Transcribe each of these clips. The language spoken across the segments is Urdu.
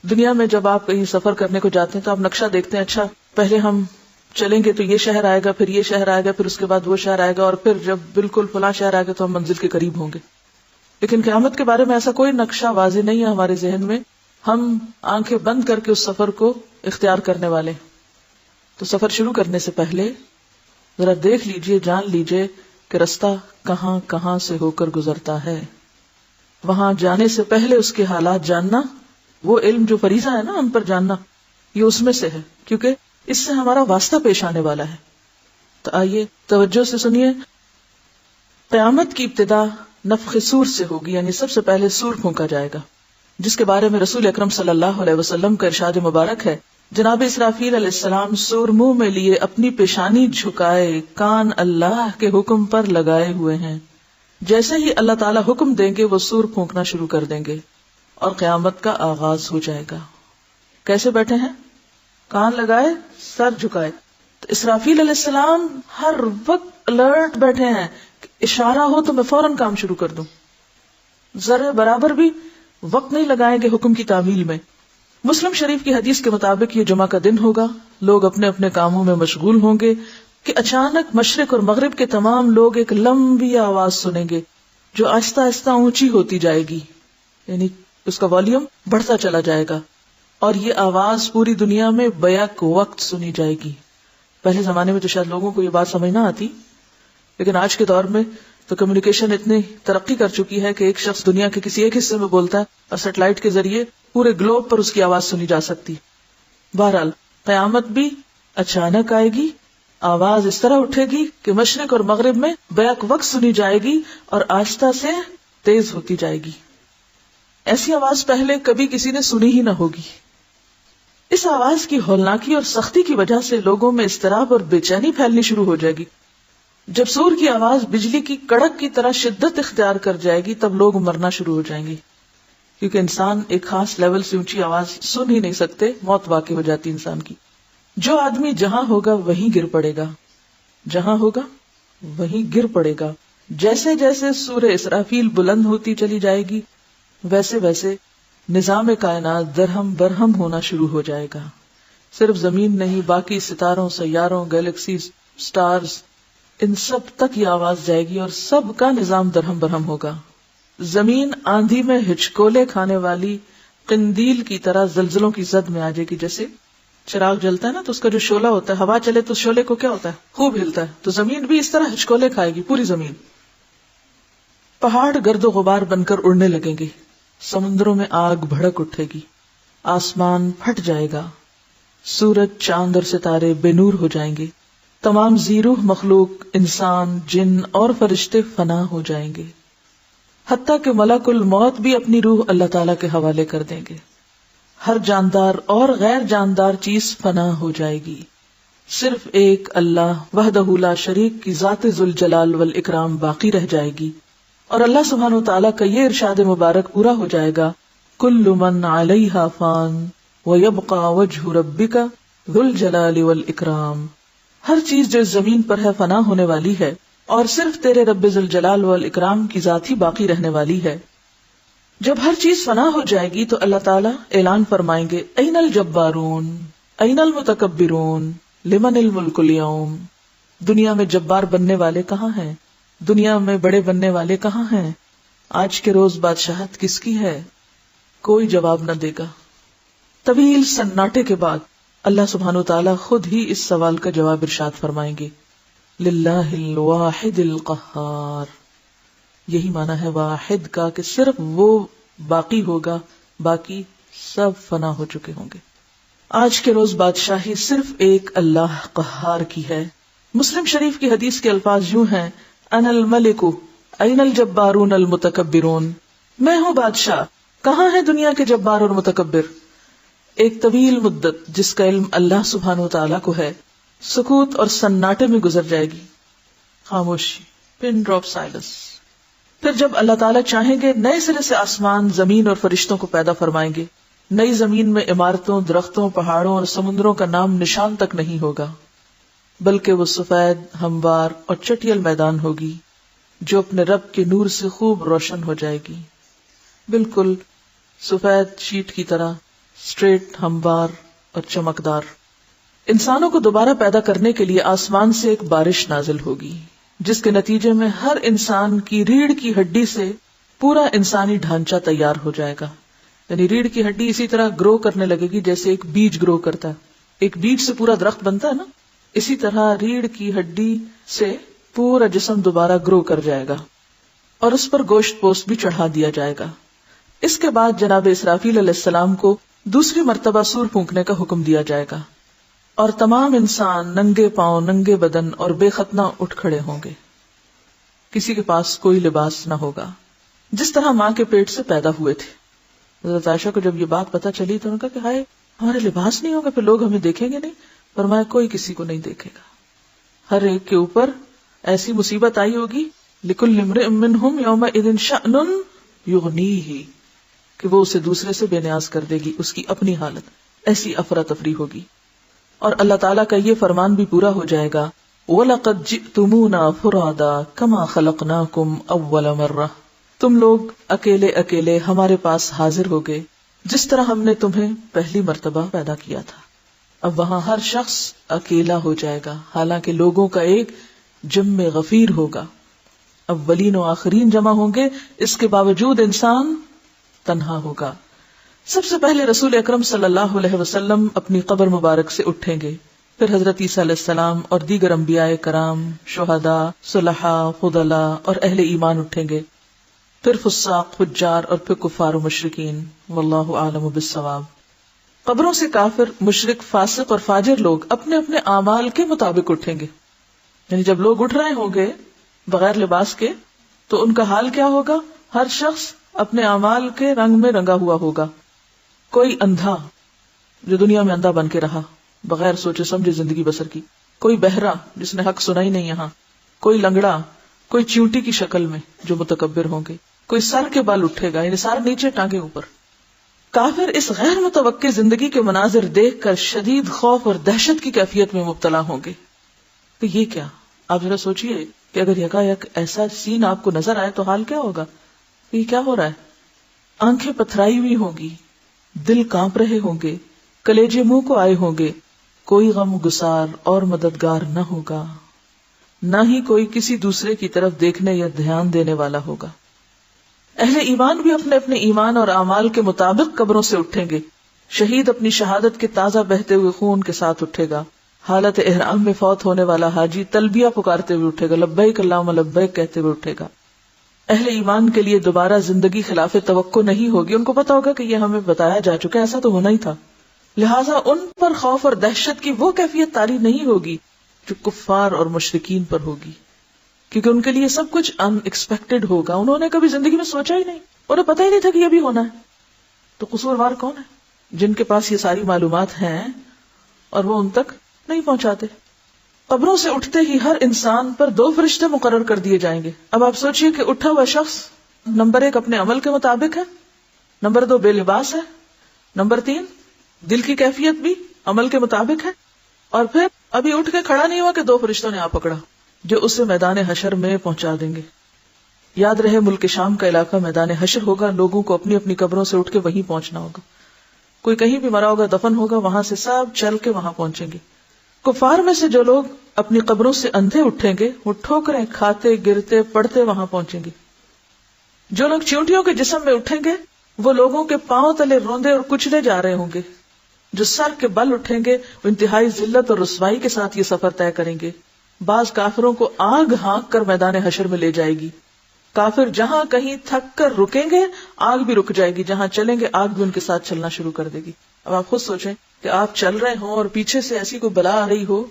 دنیا میں جب آپ کہیں سفر کرنے کو جاتے ہیں تو آپ نقشہ دیکھتے ہیں، اچھا پہلے ہم چلیں گے تو یہ شہر آئے گا، پھر یہ شہر آئے گا، پھر اس کے بعد وہ شہر آئے گا، اور پھر جب بالکل فلاں شہر آئے گا تو ہم منزل کے قریب ہوں گے. لیکن قیامت کے بارے میں ایسا کوئی نقشہ واضح نہیں ہے ہمارے ذہن میں. ہم آنکھیں بند کر کے اس سفر کو اختیار کرنے والے. تو سفر شروع کرنے سے پہلے ذرا دیکھ لیجئے، جان لیجئے کہ رستہ کہاں کہاں سے ہو کر گزرتا ہے. وہاں جانے سے پہلے اس کے حالات جاننا، وہ علم جو فریضہ ہے نا ہم پر جاننا، یہ اس میں سے ہے، کیونکہ اس سے ہمارا واسطہ پیش آنے والا ہے. تو آئیے توجہ سے سنیے. قیامت کی ابتدا نفخ صور سے ہوگی، یعنی سب سے پہلے صور پھونکا جائے گا، جس کے بارے میں رسول اکرم صلی اللہ علیہ وسلم کا ارشاد مبارک ہے، جناب اسرافیل علیہ السلام صور منہ میں لیے اپنی پیشانی جھکائے کان اللہ کے حکم پر لگائے ہوئے ہیں. جیسے ہی اللہ تعالیٰ حکم دیں گے وہ صور پھونکنا شروع کر دیں گے اور قیامت کا آغاز ہو جائے گا. کیسے بیٹھے ہیں؟ کان لگائے، سر جھکائے. تو اسرافیل علیہ السلام ہر وقت الرٹ بیٹھے ہیں، اشارہ ہو تو میں فوراً کام شروع کر دوں. ذرے برابر بھی وقت نہیں لگائیں گے حکم کی تعمیل میں. مسلم شریف کی حدیث کے مطابق یہ جمعہ کا دن ہوگا، لوگ اپنے اپنے کاموں میں مشغول ہوں گے کہ اچانک مشرق اور مغرب کے تمام لوگ ایک لمبی آواز سنیں گے جو آہستہ آہستہ اونچی ہوتی جائے گی، یعنی اس کا والیوم بڑھتا چلا جائے گا، اور یہ آواز پوری دنیا میں بیک وقت سنی جائے گی. پہلے زمانے میں تو شاید لوگوں کو یہ بات سمجھ نہ آتی، لیکن آج کے دور میں تو کمیونیکیشن اتنی ترقی کر چکی ہے کہ ایک شخص دنیا کے کسی ایک حصے میں بولتا ہے اور سیٹلائٹ کے ذریعے پورے گلوب پر اس کی آواز سنی جا سکتی. بہرحال قیامت بھی اچانک آئے گی، آواز اس طرح اٹھے گی کہ مشرق اور مغرب میں بیک وقت سنی جائے گی اور آہستہ سے تیز ہوتی جائے گی. ایسی آواز پہلے کبھی کسی نے سنی ہی نہ ہوگی. اس آواز کی ہولناکی اور سختی کی وجہ سے لوگوں میں اضطراب اور بے چینی پھیلنی شروع ہو جائے گی. جب سور کی آواز بجلی کی کڑک کی طرح شدت اختیار کر جائے گی تب لوگ مرنا شروع ہو جائیں گے، کیونکہ انسان ایک خاص لیول سے اونچی آواز سن ہی نہیں سکتے، موت واقع ہو جاتی انسان کی. جو آدمی جہاں ہوگا وہیں گر پڑے گا، جہاں ہوگا وہیں گر پڑے گا. جیسے جیسے سورہ اسرافیل بلند ہوتی چلی جائے گی ویسے ویسے نظام کائنات درہم برہم ہونا شروع ہو جائے گا. صرف زمین نہیں، باقی ستاروں، سیاروں، گیلیکسیز، سٹارز، ان سب تک یہ آواز جائے گی اور سب کا نظام درہم برہم ہوگا. زمین آندھی میں ہچکولے کھانے والی قندیل کی طرح زلزلوں کی زد میں آ جائے گی. جیسے چراغ جلتا ہے نا تو اس کا جو شعلہ ہوتا ہے، ہوا چلے تو شعلے کو کیا ہوتا ہے؟ خوب ہلتا ہے. تو زمین بھی اس طرح ہچکولے کھائے گی، پوری زمین. پہاڑ گرد و غبار بن کر اڑنے لگیں گے، سمندروں میں آگ بھڑک اٹھے گی، آسمان پھٹ جائے گا، سورج، چاند اور ستارے بے نور ہو جائیں گے، تمام ذی روح مخلوق، انسان، جن اور فرشتے فنا ہو جائیں گے، حتیٰ کہ ملک الموت بھی اپنی روح اللہ تعالیٰ کے حوالے کر دیں گے. ہر جاندار اور غیر جاندار چیز فنا ہو جائے گی. صرف ایک اللہ وحدہ لا شریک کی ذات ذوالجلال والاکرام باقی رہ جائے گی. اور اللہ سبحانہ و تعالیٰ کا یہ ارشاد مبارک پورا ہو جائے گا، کل من علیہا فان ویبقى وجہ ربک ذو الجلال والاکرام. ہر چیز جو اس زمین پر ہے فنا ہونے والی ہے اور صرف تیرے رب ذوالجلال والاکرام کی ذات ہی باقی رہنے والی ہے. جب ہر چیز فنا ہو جائے گی تو اللہ تعالیٰ اعلان فرمائیں گے، این الجبارون این المتکبرون لمن الملک اليوم. دنیا میں جبار بننے والے کہاں ہیں؟ دنیا میں بڑے بننے والے کہاں ہیں؟ آج کے روز بادشاہت کس کی ہے؟ کوئی جواب نہ دے گا. طویل سناٹے کے بعد اللہ سبحانہ وتعالی خود ہی اس سوال کا جواب ارشاد فرمائیں گے، للہ الواحد القہار. یہی معنی ہے واحد کا کہ صرف وہ باقی ہوگا، باقی سب فنا ہو چکے ہوں گے. آج کے روز بادشاہی صرف ایک اللہ قہار کی ہے. مسلم شریف کی حدیث کے الفاظ یوں ہیں، انا الملک این الجبارون المتکبرون. میں ہوں بادشاہ، کہاں ہے دنیا کے جبار اور متکبر؟ ایک طویل مدت جس کا علم اللہ سبحانہ وتعالیٰ کو ہے سکوت اور سناٹے میں گزر جائے گی، خاموشی، پن ڈراپ سائلنس. پھر جب اللہ تعالیٰ چاہیں گے نئے سرے سے آسمان، زمین اور فرشتوں کو پیدا فرمائیں گے. نئی زمین میں عمارتوں، درختوں، پہاڑوں اور سمندروں کا نام نشان تک نہیں ہوگا، بلکہ وہ سفید، ہموار اور چٹیل میدان ہوگی جو اپنے رب کے نور سے خوب روشن ہو جائے گی، بالکل سفید شیٹ کی طرح، اسٹریٹ، ہموار اور چمکدار. انسانوں کو دوبارہ پیدا کرنے کے لیے آسمان سے ایک بارش نازل ہوگی، جس کے نتیجے میں ہر انسان کی ریڑھ کی ہڈی سے پورا انسانی ڈھانچہ تیار ہو جائے گا. یعنی ریڑھ کی ہڈی اسی طرح گرو کرنے لگے گی جیسے ایک بیج گرو کرتا ہے. ایک بیج سے پورا درخت بنتا ہے نا، اسی طرح ریڑھ کی ہڈی سے پورا جسم دوبارہ گرو کر جائے گا اور اس پر گوشت پوست بھی چڑھا دیا جائے گا. اس کے بعد جناب اسرافیل علیہ السلام کو دوسری مرتبہ سور پھونکنے کا حکم دیا جائے گا اور تمام انسان ننگے پاؤں، ننگے بدن اور بے ختنہ اٹھ کھڑے ہوں گے. کسی کے پاس کوئی لباس نہ ہوگا، جس طرح ماں کے پیٹ سے پیدا ہوئے تھے. حضرت عائشہ کو جب یہ بات پتہ چلی تو انہوں نے کہا کہ ہائے، ہمارے لباس نہیں ہوگا، پھر لوگ ہمیں دیکھیں گے نہیں. فرمایا کوئی کسی کو نہیں دیکھے گا، ہر ایک کے اوپر ایسی مصیبت آئی ہوگی لِكُلِّ امْرِئٍ مِّنْهُمْ يَوْمَئِذٍ شَأْنٌ يُغْنِيهِ کہ وہ اسے دوسرے سے بے نیاز کر دے گی. اس کی اپنی حالت ایسی افراتفری ہوگی. اور اللہ تعالیٰ کا یہ فرمان بھی پورا ہو جائے گا وَلَقَدْ جِئْتُمُونَا فُرَادَىٰ كَمَا خَلَقْنَاكُمْ أَوَّلَ مَرَّةٍ تم لوگ اکیلے اکیلے ہمارے پاس حاضر ہو گئے جس طرح ہم نے تمہیں پہلی مرتبہ پیدا کیا تھا. اب وہاں ہر شخص اکیلا ہو جائے گا، حالانکہ لوگوں کا ایک جم غفیر ہوگا. اولین و آخرین جمع ہوں گے، اس کے باوجود انسان تنہا ہوگا. سب سے پہلے رسول اکرم صلی اللہ علیہ وسلم اپنی قبر مبارک سے اٹھیں گے، پھر حضرت عیسیٰ علیہ السلام اور دیگر انبیاء کرام، شہداء، صلحاء، فضلاء اور اہل ایمان اٹھیں گے، پھر فساق، فجار اور پھر کفار و مشرکین. واللہ اعلم بالصواب. قبروں سے کافر، مشرک، فاسق اور فاجر لوگ اپنے اپنے اعمال کے مطابق اٹھیں گے. یعنی جب لوگ اٹھ رہے ہوں گے بغیر لباس کے تو ان کا حال کیا ہوگا؟ ہر شخص اپنے اعمال کے رنگ میں رنگا ہوا ہوگا. کوئی اندھا جو دنیا میں اندھا بن کے رہا بغیر سوچے سمجھے زندگی بسر کی، کوئی بہرا جس نے حق سنا ہی نہیں یہاں، کوئی لنگڑا، کوئی چیونٹی کی شکل میں جو متکبر ہوں گے، کوئی سر کے بال اٹھے گا، یعنی سر نیچے ٹانگے اوپر. کافر اس غیر متوقع زندگی کے مناظر دیکھ کر شدید خوف اور دہشت کی کیفیت میں مبتلا ہوں گے. تو یہ کیا؟ آپ ذرا سوچئے کہ اگر یکایک ایسا سین آپ کو نظر آئے تو حال کیا ہوگا؟ یہ کیا ہو رہا ہے؟ آنکھیں پتھرائی ہوئی ہوں گی، دل کانپ رہے ہوں گے، کلیجے منہ کو آئے ہوں گے. کوئی غم گسار اور مددگار نہ ہوگا، نہ ہی کوئی کسی دوسرے کی طرف دیکھنے یا دھیان دینے والا ہوگا. اہل ایمان بھی اپنے اپنے ایمان اور اعمال کے مطابق قبروں سے اٹھیں گے. شہید اپنی شہادت کے تازہ بہتے ہوئے خون کے ساتھ اٹھے گا. حالت احرام میں فوت ہونے والا حاجی تلبیہ پکارتے ہوئے اٹھے گا، لبیک اللہم لبیک کہتے ہوئے اٹھے گا. اہل ایمان کے لیے دوبارہ زندگی خلاف توقع نہیں ہوگی. ان کو پتا ہوگا کہ یہ ہمیں بتایا جا چکا ہے، ایسا تو ہونا ہی تھا. لہٰذا ان پر خوف اور دہشت کی وہ کیفیت طاری نہیں ہوگی جو کفار اور مشرکین پر ہوگی، کیونکہ ان کے لیے سب کچھ ان ایکسپیکٹڈ ہوگا. انہوں نے کبھی زندگی میں سوچا ہی نہیں، انہیں پتہ ہی نہیں تھا کہ یہ بھی ہونا ہے. تو قصوروار کون ہے؟ جن کے پاس یہ ساری معلومات ہیں اور وہ ان تک نہیں پہنچاتے. قبروں سے اٹھتے ہی ہر انسان پر 2 فرشتے مقرر کر دیے جائیں گے. اب آپ سوچئے کہ اٹھا ہوا شخص نمبر 1 اپنے عمل کے مطابق ہے، نمبر 2 بے لباس ہے، نمبر 3 دل کی کیفیت بھی عمل کے مطابق ہے، اور پھر ابھی اٹھ کے کھڑا نہیں ہوا کہ 2 فرشتوں نے آ پکڑا جو اسے میدان حشر میں پہنچا دیں گے. یاد رہے ملک شام کا علاقہ میدان حشر ہوگا. لوگوں کو اپنی اپنی قبروں سے اٹھ کے وہیں پہنچنا ہوگا. کوئی کہیں بھی مرا ہوگا دفن ہوگا، وہاں سے سب چل کے وہاں پہنچیں گے. کفار میں سے جو لوگ اپنی قبروں سے اندھے اٹھیں گے وہ ٹھوکریں کھاتے گرتے پڑتے وہاں پہنچیں گے. جو لوگ چیونٹیوں کے جسم میں اٹھیں گے وہ لوگوں کے پاؤں تلے روندے اور کچلے جا رہے ہوں گے. جو سر کے بل اٹھیں گے وہ انتہائی ذلت اور رسوائی کے ساتھ یہ سفر طے کریں گے. بعض کافروں کو آگ ہانک کر میدان حشر میں لے جائے گی. کافر جہاں کہیں تھک کر رکیں گے آگ بھی رک جائے گی، جہاں چلیں گے آگ بھی ان کے ساتھ چلنا شروع کر دے گی. اب آپ خود سوچیں کہ آپ چل رہے ہوں اور پیچھے سے ایسی کوئی بلا آ رہی ہو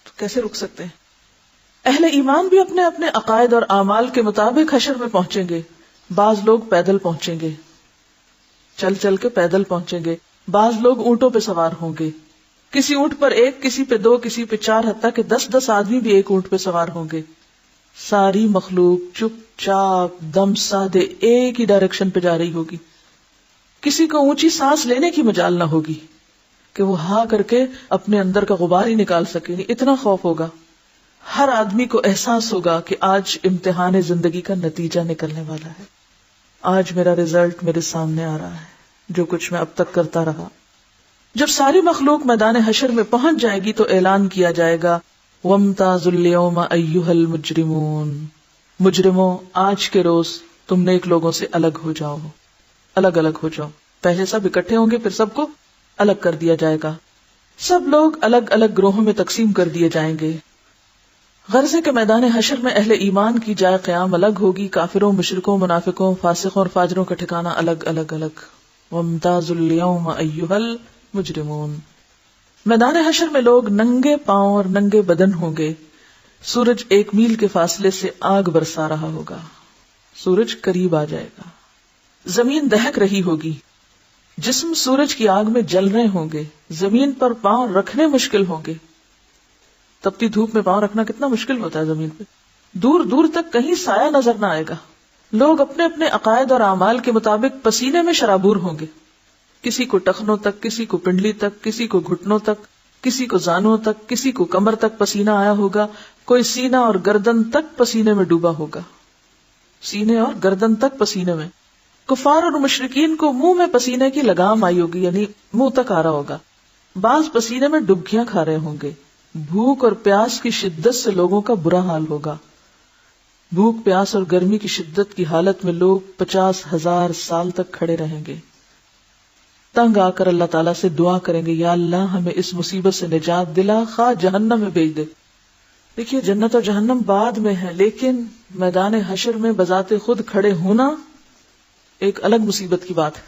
تو کیسے رک سکتے ہیں؟ اہل ایمان بھی اپنے اپنے عقائد اور اعمال کے مطابق حشر میں پہنچیں گے. بعض لوگ پیدل پہنچیں گے، چل چل کے پیدل پہنچیں گے. بعض لوگ اونٹوں پہ سوار ہوں گے، کسی اونٹ پر 1، کسی پہ 2، کسی پہ 4، حتیٰ کہ 10 آدمی بھی ایک اونٹ پہ سوار ہوں گے. ساری مخلوق چپ چاپ دم سادے ایک ہی ڈائریکشن پہ جا رہی ہوگی. کسی کو اونچی سانس لینے کی مجال نہ ہوگی کہ وہ ہاں کر کے اپنے اندر کا غبار ہی نکال سکے. اتنا خوف ہوگا. ہر آدمی کو احساس ہوگا کہ آج امتحان زندگی کا نتیجہ نکلنے والا ہے، آج میرا رزلٹ میرے سامنے آ رہا ہے. جو کچھ میں اب تک کرتا رہا. جب ساری مخلوق میدان حشر میں پہنچ جائے گی تو اعلان کیا جائے گا وَامْتَازُوا الْيَوْمَ أَيُّهَا الْمُجْرِمُونَ، مجرموں آج کے روز تم نیک لوگوں سے الگ ہو جاؤ، الگ الگ ہو جاؤ. پہلے سب اکٹھے ہوں گے، پھر سب کو الگ کر دیا جائے گا. سب لوگ الگ الگ گروہوں میں تقسیم کر دیے جائیں گے. غرض کے میدان حشر میں اہل ایمان کی جائے قیام الگ ہوگی، کافروں، مشرکوں، منافقوں، فاسقوں اور فاجروں کا ٹھکانہ الگ الگ الگ. وَامْتَازُوا الْيَوْمَ أَيُّهَا الْمُجْرِمُونَ. میدان حشر میں لوگ ننگے پاؤں اور ننگے بدن ہوں گے. سورج 1 میل کے فاصلے سے آگ برسا رہا ہوگا. سورج قریب آ جائے گا. زمین دہک رہی ہوگی. جسم سورج کی آگ میں جل رہے ہوں گے. زمین پر پاؤں رکھنے مشکل ہوں گے. تپتی دھوپ میں پاؤں رکھنا کتنا مشکل ہوتا ہے زمین پہ. دور دور تک کہیں سایہ نظر نہ آئے گا. لوگ اپنے اپنے عقائد اور اعمال کے مطابق پسینے میں شرابور ہوں گے. کسی کو ٹخنوں تک، کسی کو پنڈلی تک، کسی کو گھٹنوں تک، کسی کو زانوں تک، کسی کو کمر تک پسینہ آیا ہوگا. کوئی سینہ اور گردن تک پسینے میں ڈوبا ہوگا. سینے اور گردن تک پسینے میں. کفار اور مشرکین کو منہ میں پسینے کی لگام آئی ہوگی، یعنی منہ تک آ رہا ہوگا. بعض پسینے میں ڈبکیاں کھا رہے ہوں گے. بھوک اور پیاس کی شدت سے لوگوں کا برا حال ہوگا. بھوک، پیاس اور گرمی کی شدت کی حالت میں لوگ 50,000 سال تک کھڑے رہیں گے. تنگ آ کر اللہ تعالیٰ سے دعا کریں گے، یا اللہ ہمیں اس مصیبت سے نجات دلا، خواہ جہنم میں بھیج دے. دیکھیے جنت اور جہنم بعد میں ہے، لیکن میدان حشر میں بذات خود کھڑے ہونا ایک الگ مصیبت کی بات ہے.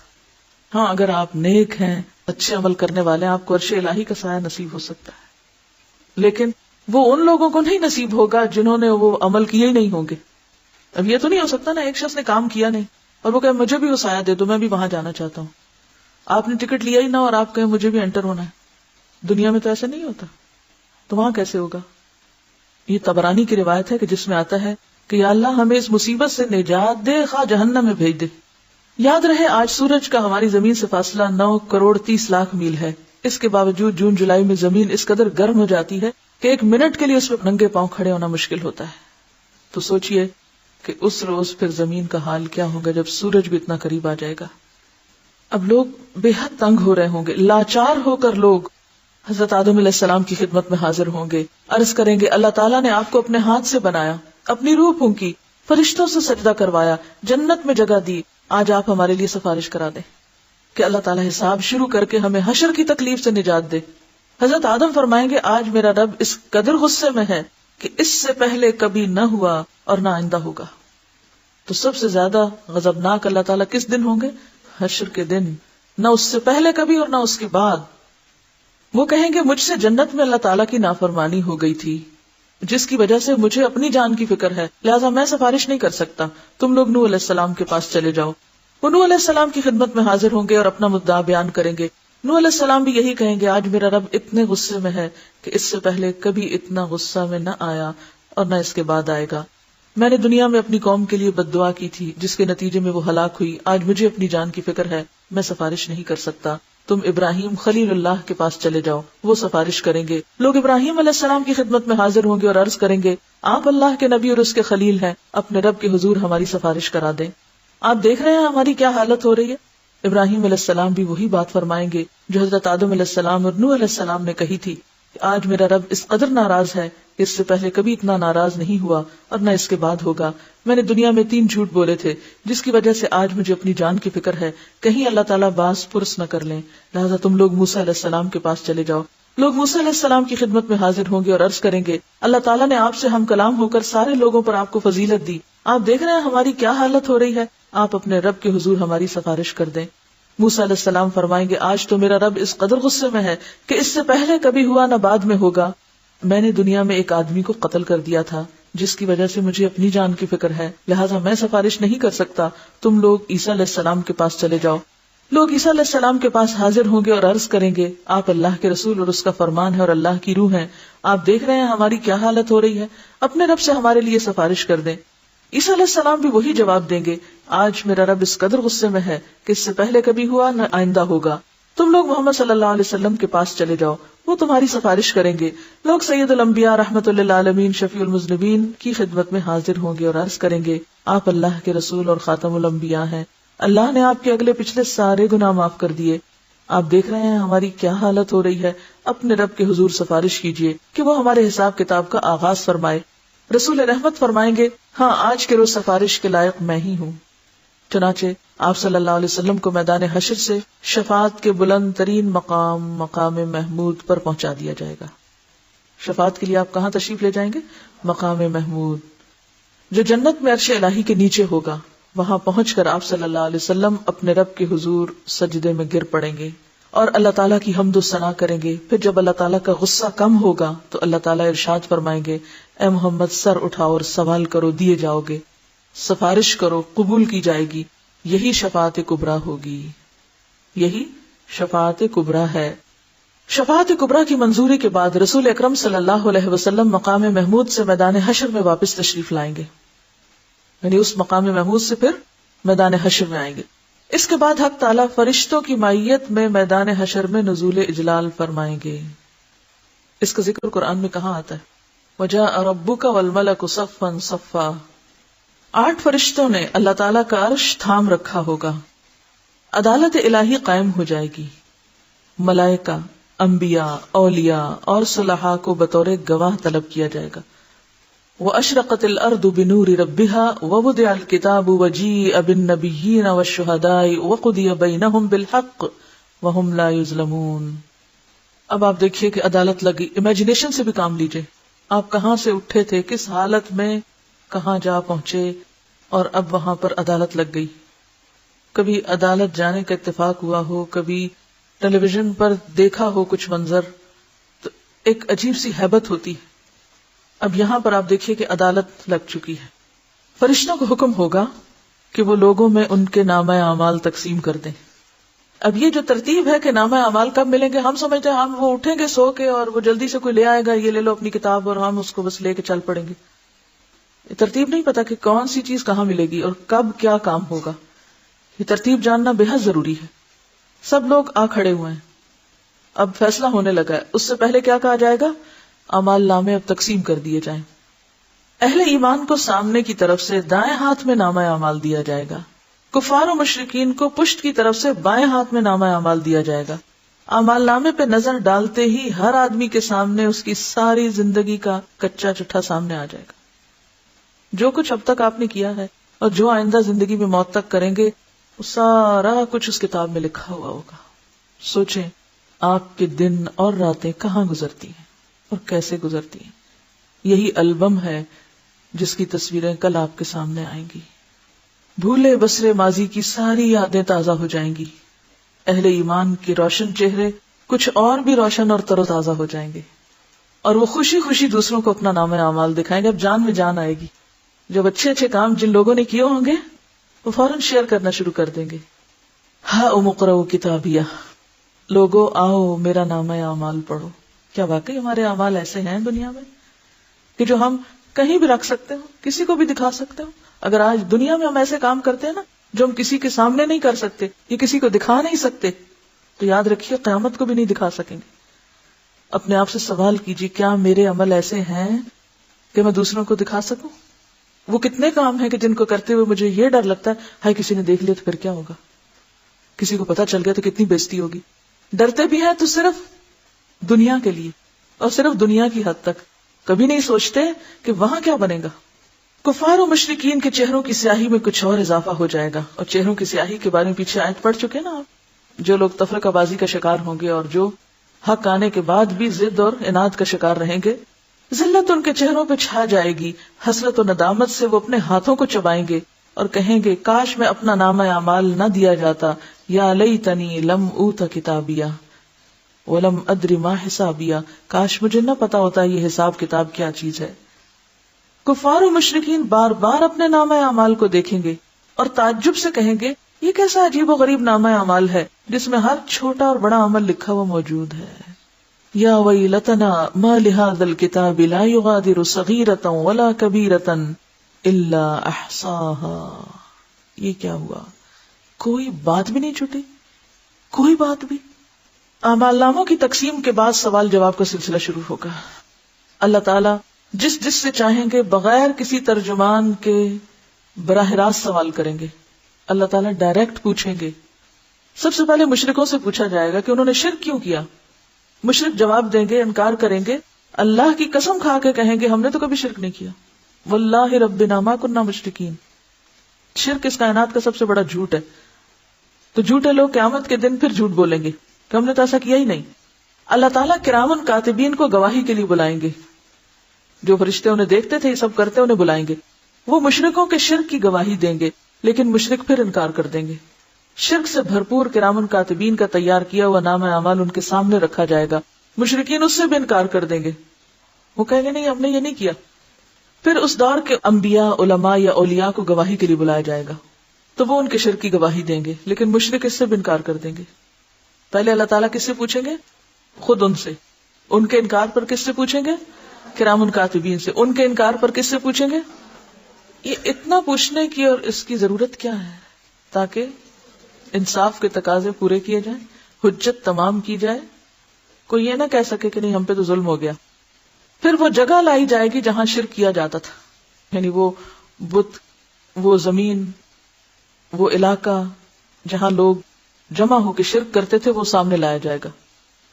ہاں اگر آپ نیک ہیں، اچھے عمل کرنے والے ہیں، آپ کو عرش الہی کا سایہ نصیب ہو سکتا ہے. لیکن وہ ان لوگوں کو نہیں نصیب ہوگا جنہوں نے وہ عمل کیے ہی نہیں ہوں گے. اب یہ تو نہیں ہو سکتا نا ایک شخص نے کام کیا نہیں اور وہ کہے مجھے بھی وہ سایہ دے دو، میں بھی وہاں جانا چاہتا ہوں. آپ نے ٹکٹ لیا ہی نہ اور آپ کہیں مجھے بھی انٹر ہونا ہے. دنیا میں تو ایسا نہیں ہوتا، تو وہاں کیسے ہوگا؟ یہ طبرانی کی روایت ہے کہ جس میں آتا ہے کہ یا اللہ ہمیں اس مصیبت سے نجات دے، خواہ جہنم میں بھیج دے. یاد رہے آج سورج کا ہماری زمین سے فاصلہ 9,30,00,000 میل ہے. اس کے باوجود جون جولائی میں زمین اس قدر گرم ہو جاتی ہے کہ 1 منٹ کے لیے اس پہ ننگے پاؤں کھڑے ہونا مشکل ہوتا ہے. تو سوچئے کہ اس روز پھر زمین کا حال کیا ہوگا جب سورج بھی اتنا قریب آ جائے گا. اب لوگ بے حد تنگ ہو رہے ہوں گے. لاچار ہو کر لوگ حضرت آدم علیہ السلام کی خدمت میں حاضر ہوں گے. عرض کریں گے اللہ تعالیٰ نے آپ کو اپنے ہاتھ سے بنایا، اپنی روح پھونکی، فرشتوں سے سجدہ کروایا، جنت میں جگہ دی. آج آپ ہمارے لیے سفارش کرا دیں کہ اللہ تعالیٰ حساب شروع کر کے ہمیں حشر کی تکلیف سے نجات دے. حضرت آدم فرمائیں گے آج میرا رب اس قدر غصے میں ہے کہ اس سے پہلے کبھی نہ ہوا اور نہ آئندہ ہوگا. تو سب سے زیادہ غضبناک اللہ تعالیٰ کس دن ہوں گے؟ حشر کے دن. نہ اس سے پہلے کبھی اور نہ اس کے بعد. وہ کہیں گے مجھ سے جنت میں اللہ تعالیٰ کی نافرمانی ہو گئی تھی جس کی وجہ سے مجھے اپنی جان کی فکر ہے، لہٰذا میں سفارش نہیں کر سکتا. تم لوگ نوح علیہ السلام کے پاس چلے جاؤ. وہ نوح علیہ السلام کی خدمت میں حاضر ہوں گے اور اپنا مدعا بیان کریں گے. نوح علیہ السلام بھی یہی کہیں گے آج میرا رب اتنے غصے میں ہے کہ اس سے پہلے کبھی اتنا غصہ میں نہ آیا اور نہ اس کے بعد آئے گا. میں نے دنیا میں اپنی قوم کے لیے بد دعا کی تھی جس کے نتیجے میں وہ ہلاک ہوئی. آج مجھے اپنی جان کی فکر ہے، میں سفارش نہیں کر سکتا. تم ابراہیم خلیل اللہ کے پاس چلے جاؤ، وہ سفارش کریں گے. لوگ ابراہیم علیہ السلام کی خدمت میں حاضر ہوں گے اور عرض کریں گے آپ اللہ کے نبی اور اس کے خلیل ہیں، اپنے رب کے حضور ہماری سفارش کرا دیں. آپ دیکھ رہے ہیں ہماری کیا حالت ہو رہی ہے. ابراہیم علیہ السلام بھی وہی بات فرمائیں گے جو حضرت آدم علیہ السلام اور نوح علیہ السلام نے کہی تھی کہ آج میرا رب اس قدر ناراض ہے کہ اس سے پہلے کبھی اتنا ناراض نہیں ہوا اور نہ اس کے بعد ہوگا. میں نے دنیا میں 3 جھوٹ بولے تھے جس کی وجہ سے آج مجھے اپنی جان کی فکر ہے، کہیں اللہ تعالیٰ باز پرس نہ کر لیں. لہٰذا تم لوگ موسیٰ علیہ السلام کے پاس چلے جاؤ. لوگ موسیٰ علیہ السلام کی خدمت میں حاضر ہوں گے اور عرض کریں گے اللہ تعالیٰ نے آپ سے ہم کلام ہو کر سارے لوگوں پر آپ کو فضیلت دی. آپ دیکھ رہے ہیں ہماری کیا حالت ہو رہی ہے، آپ اپنے رب کے حضور ہماری سفارش کر دیں. موسیٰ علیہ السلام فرمائیں گے آج تو میرا رب اس قدر غصے میں ہے کہ اس سے پہلے کبھی ہوا نہ بعد میں ہوگا. میں نے دنیا میں ایک آدمی کو قتل کر دیا تھا جس کی وجہ سے مجھے اپنی جان کی فکر ہے، لہٰذا میں سفارش نہیں کر سکتا. تم لوگ عیسیٰ علیہ السلام کے پاس چلے جاؤ. لوگ عیسیٰ علیہ السلام کے پاس حاضر ہوں گے اور عرض کریں گے آپ اللہ کے رسول اور اس کا فرمان ہے اور اللہ کی روح ہیں. آپ دیکھ رہے ہیں ہماری کیا حالت ہو رہی ہے، اپنے رب سے ہمارے لیے سفارش کر دیں. عیسیٰ علیہ السلام بھی وہی جواب دیں گے آج میرا رب اس قدر غصے میں ہے کہ اس سے پہلے کبھی ہوا نہ آئندہ ہوگا. تم لوگ محمد صلی اللہ علیہ وسلم کے پاس چلے جاؤ، وہ تمہاری سفارش کریں گے. لوگ سید الانبیاء رحمۃ للعالمین شفیع المذنبین کی خدمت میں حاضر ہوں گے اور عرض کریں گے آپ اللہ کے رسول اور خاتم الانبیاء ہیں. اللہ نے آپ کے اگلے پچھلے سارے گناہ معاف کر دیے. آپ دیکھ رہے ہیں ہماری کیا حالت ہو رہی ہے. اپنے رب کے حضور سفارش کیجئے کہ وہ ہمارے حساب کتاب کا آغاز فرمائے. رسول رحمت فرمائیں گے ہاں آج کے روز سفارش کے لائق میں ہی ہوں. چنانچہ آپ صلی اللہ علیہ وسلم کو میدان حشر سے شفاعت کے بلند ترین مقام محمود پر پہنچا دیا جائے گا. شفاعت کے لیے آپ کہاں تشریف لے جائیں گے؟ مقام محمود جو جنت میں عرش الہی کے نیچے ہوگا. وہاں پہنچ کر آپ صلی اللہ علیہ وسلم اپنے رب کے حضور سجدے میں گر پڑیں گے اور اللہ تعالیٰ کی حمد و ثنا کریں گے. پھر جب اللہ تعالیٰ کا غصہ کم ہوگا تو اللہ تعالیٰ ارشاد فرمائیں گے اے محمد سر اٹھاؤ اور سوال کرو دیے جاؤ گے، سفارش کرو قبول کی جائے گی. یہی شفاعت کبریٰ ہوگی، یہی شفاعت کبریٰ ہے. شفاعت کبریٰ کی منظوری کے بعد رسول اکرم صلی اللہ علیہ وسلم مقام محمود سے میدان حشر میں واپس تشریف لائیں گے، یعنی اس مقام محمود سے پھر میدان حشر میں آئیں گے. اس کے بعد حق تعالیٰ فرشتوں کی معیت میں میدان حشر میں نزول اجلال فرمائیں گے. اس کا ذکر قرآن میں کہاں آتا ہے؟ وَجَاءَ رَبُّكَ وَالْمَلَكُ صَفًّا صَفًّا. 8 فرشتوں نے اللہ تعالیٰ کا عرش تھام رکھا ہوگا. عدالت الہی قائم ہو جائے گی. ملائکہ، انبیاء، اولیاء اور صلحاء کو بطور گواہ طلب کیا جائے گا. وَأَشْرَقَتِ الْأَرْضُ بِنُورِ رَبِّهَا وَوُضِعَ الْكِتَابُ وَجِيءَ بِالنَّبِيِّينَ وَالشُّهَدَاءِ وَقُضِيَ بَيْنَهُمْ بِالْحَقِّ وَهُمْ لَا يُظْلَمُونَ. اب آپ دیکھیے کہ عدالت لگی. امیجنیشن سے بھی کام لیجئے. آپ کہاں سے اٹھے تھے، کس حالت میں کہاں جا پہنچے، اور اب وہاں پر عدالت لگ گئی. کبھی عدالت جانے کا اتفاق ہوا ہو، کبھی ٹیلی ویژن پر دیکھا ہو کچھ منظر، تو ایک عجیب سی ہیبت ہوتی ہے. اب یہاں پر آپ دیکھیے کہ عدالت لگ چکی ہے. فرشتوں کو حکم ہوگا کہ وہ لوگوں میں ان کے نامہ اعمال تقسیم کر دیں. اب یہ جو ترتیب ہے کہ نامہ اعمال کب ملیں گے، ہم سمجھتے ہیں ہم وہ اٹھیں گے سو کے اور وہ جلدی سے کوئی لے آئے گا، یہ لے لو اپنی کتاب، اور ہم اس کو بس لے کے چل پڑیں گے. یہ ترتیب نہیں پتا کہ کون سی چیز کہاں ملے گی اور کب کیا کام ہوگا. یہ ترتیب جاننا بے حد ضروری ہے. سب لوگ آ کھڑے ہوئے ہیں، اب فیصلہ ہونے لگا ہے. اس سے پہلے کیا کہا جائے گا؟ اعمال نامے اب تقسیم کر دیے جائیں. اہل ایمان کو سامنے کی طرف سے دائیں ہاتھ میں نامہ اعمال دیا جائے گا. کفار و مشرکین کو پشت کی طرف سے بائیں ہاتھ میں نامہ اعمال دیا جائے گا. اعمال نامے پہ نظر ڈالتے ہی ہر آدمی کے سامنے اس کی ساری زندگی کا کچا چٹھا سامنے آ جائے گا. جو کچھ اب تک آپ نے کیا ہے اور جو آئندہ زندگی میں موت تک کریں گے، وہ سارا کچھ اس کتاب میں لکھا ہوا ہوگا. سوچیں آپ کے دن اور راتیں کہاں گزرتی ہیں اور کیسے گزرتی ہیں. یہی البم ہے جس کی تصویریں کل آپ کے سامنے آئیں گی. بھولے بسرے ماضی کی ساری یادیں تازہ ہو جائیں گی. اہل ایمان کے روشن چہرے کچھ اور بھی روشن اور تر و تازہ ہو جائیں گے، اور وہ خوشی خوشی دوسروں کو اپنا نام اعمال دکھائیں گے. اب جان میں جان آئے گی. جب اچھے اچھے کام جن لوگوں نے کیے ہوں گے وہ فوراً شیئر کرنا شروع کر دیں گے. ہاں اقرؤ کتابیہ، لوگوں آؤ میرا نام اعمال پڑھو. کیا واقعی ہمارے اعمال ایسے ہیں دنیا میں کہ جو ہم کہیں بھی رکھ سکتے ہو، کسی کو بھی دکھا سکتے ہو؟ اگر آج دنیا میں ہم ایسے کام کرتے ہیں نا جو ہم کسی کے سامنے نہیں کر سکتے، یہ کسی کو دکھا نہیں سکتے، تو یاد رکھیے قیامت کو بھی نہیں دکھا سکیں گے. اپنے آپ سے سوال کیجیے کیا میرے عمل ایسے ہیں کہ میں دوسروں کو دکھا سکوں؟ وہ کتنے کام ہیں کہ جن کو کرتے ہوئے مجھے یہ ڈر لگتا ہے ہائی کسی نے دیکھ لیا تو پھر کیا ہوگا، کسی کو پتا چل گیا تو کتنی بےزتی ہوگی. ڈرتے بھی ہیں تو صرف دنیا کے لیے اور صرف دنیا کی حد تک، کبھی نہیں سوچتے کہ وہاں کیا بنے گا. کفار و مشرکین کے چہروں کی سیاہی میں کچھ اور اضافہ ہو جائے گا. اور چہروں کی سیاہی کے بارے میں پیچھے آیت پڑھ چکے نا آپ. جو لوگ تفرقہ بازی کا شکار ہوں گے اور جو حق آنے کے بعد بھی ضد اور عناد کا شکار رہیں گے، ذلت ان کے چہروں پہ چھا جائے گی. حسرت و ندامت سے وہ اپنے ہاتھوں کو چبائیں گے اور کہیں گے کاش میں اپنا نامہ اعمال نہ دیا جاتا. یا لیتنی لم اوت کتابیہ ولم ادری ما حسابیہ، کاش مجھے نہ پتا ہوتا یہ حساب کتاب کیا چیز ہے. کفار و مشرکین بار بار اپنے نامہ اعمال کو دیکھیں گے اور تعجب سے کہیں گے یہ کیسا عجیب و غریب نامہ اعمال ہے جس میں ہر چھوٹا اور بڑا عمل لکھا ہوا موجود ہے. یا ویلتنا ما لہذا الکتاب لا یغادر صغیرۃ ولا کبیرۃ الا احصاها. یہ کیا ہوا؟ کوئی بات بھی نہیں چھوٹی، کوئی بات بھی. اعمال ناموں کی تقسیم کے بعد سوال جواب کا سلسلہ شروع ہوگا. اللہ تعالیٰ جس جس سے چاہیں گے بغیر کسی ترجمان کے براہ راست سوال کریں گے. اللہ تعالیٰ ڈائریکٹ پوچھیں گے. سب سے پہلے مشرکوں سے پوچھا جائے گا کہ انہوں نے شرک کیوں کیا. مشرک جواب دیں گے، انکار کریں گے، اللہ کی قسم کھا کے کہیں گے ہم نے تو کبھی شرک نہیں کیا، واللہ ربنا ما کننا مشرکین. شرک اس کائنات کا سب سے بڑا جھوٹ ہے. تو جھوٹے لوگ قیامت کے دن پھر جھوٹ بولیں گے کہ ہم نے تو ایسا کیا ہی نہیں. اللہ تعالیٰ کرامن کاتبین کو گواہی کے لیے بلائیں گے. جو فرشتے انہیں دیکھتے تھے یہ سب کرتے انہیں بلائیں گے. وہ مشرکوں کے شرک کی گواہی دیں گے، لیکن مشرک پھر انکار کر دیں گے. شرک سے بھرپور کرامن کاتبین کا تیار کیا ہوا نامہ اعمال ان کے سامنے رکھا جائے گا. مشرکین اس سے بھی انکار کر دیں گے، وہ کہیں گے نہیں ہم نے یہ نہیں کیا. پھر اس دور کے انبیاء، علماء یا اولیاء کو گواہی کے لیے بلایا جائے گا، تو وہ ان کے شرک کی گواہی دیں گے، لیکن مشرک اس سے بھی انکار کر دیں گے. پہلے اللہ تعالیٰ کس سے پوچھیں گے؟ خود ان سے. ان کے انکار پر کس سے پوچھیں گے؟ کرام کاتبین سے. ان کے انکار پر کس سے پوچھیں گے؟ یہ اتنا پوچھنے کی اور اس کی ضرورت کیا ہے؟ تاکہ انصاف کے تقاضے پورے کیے جائیں، حجت تمام کی جائے، کوئی یہ نہ کہہ سکے کہ نہیں ہم پہ تو ظلم ہو گیا. پھر وہ جگہ لائی جائے گی جہاں شرک کیا جاتا تھا، یعنی وہ بت، وہ زمین، وہ علاقہ جہاں لوگ جمع ہو کے شرک کرتے تھے وہ سامنے لایا جائے گا.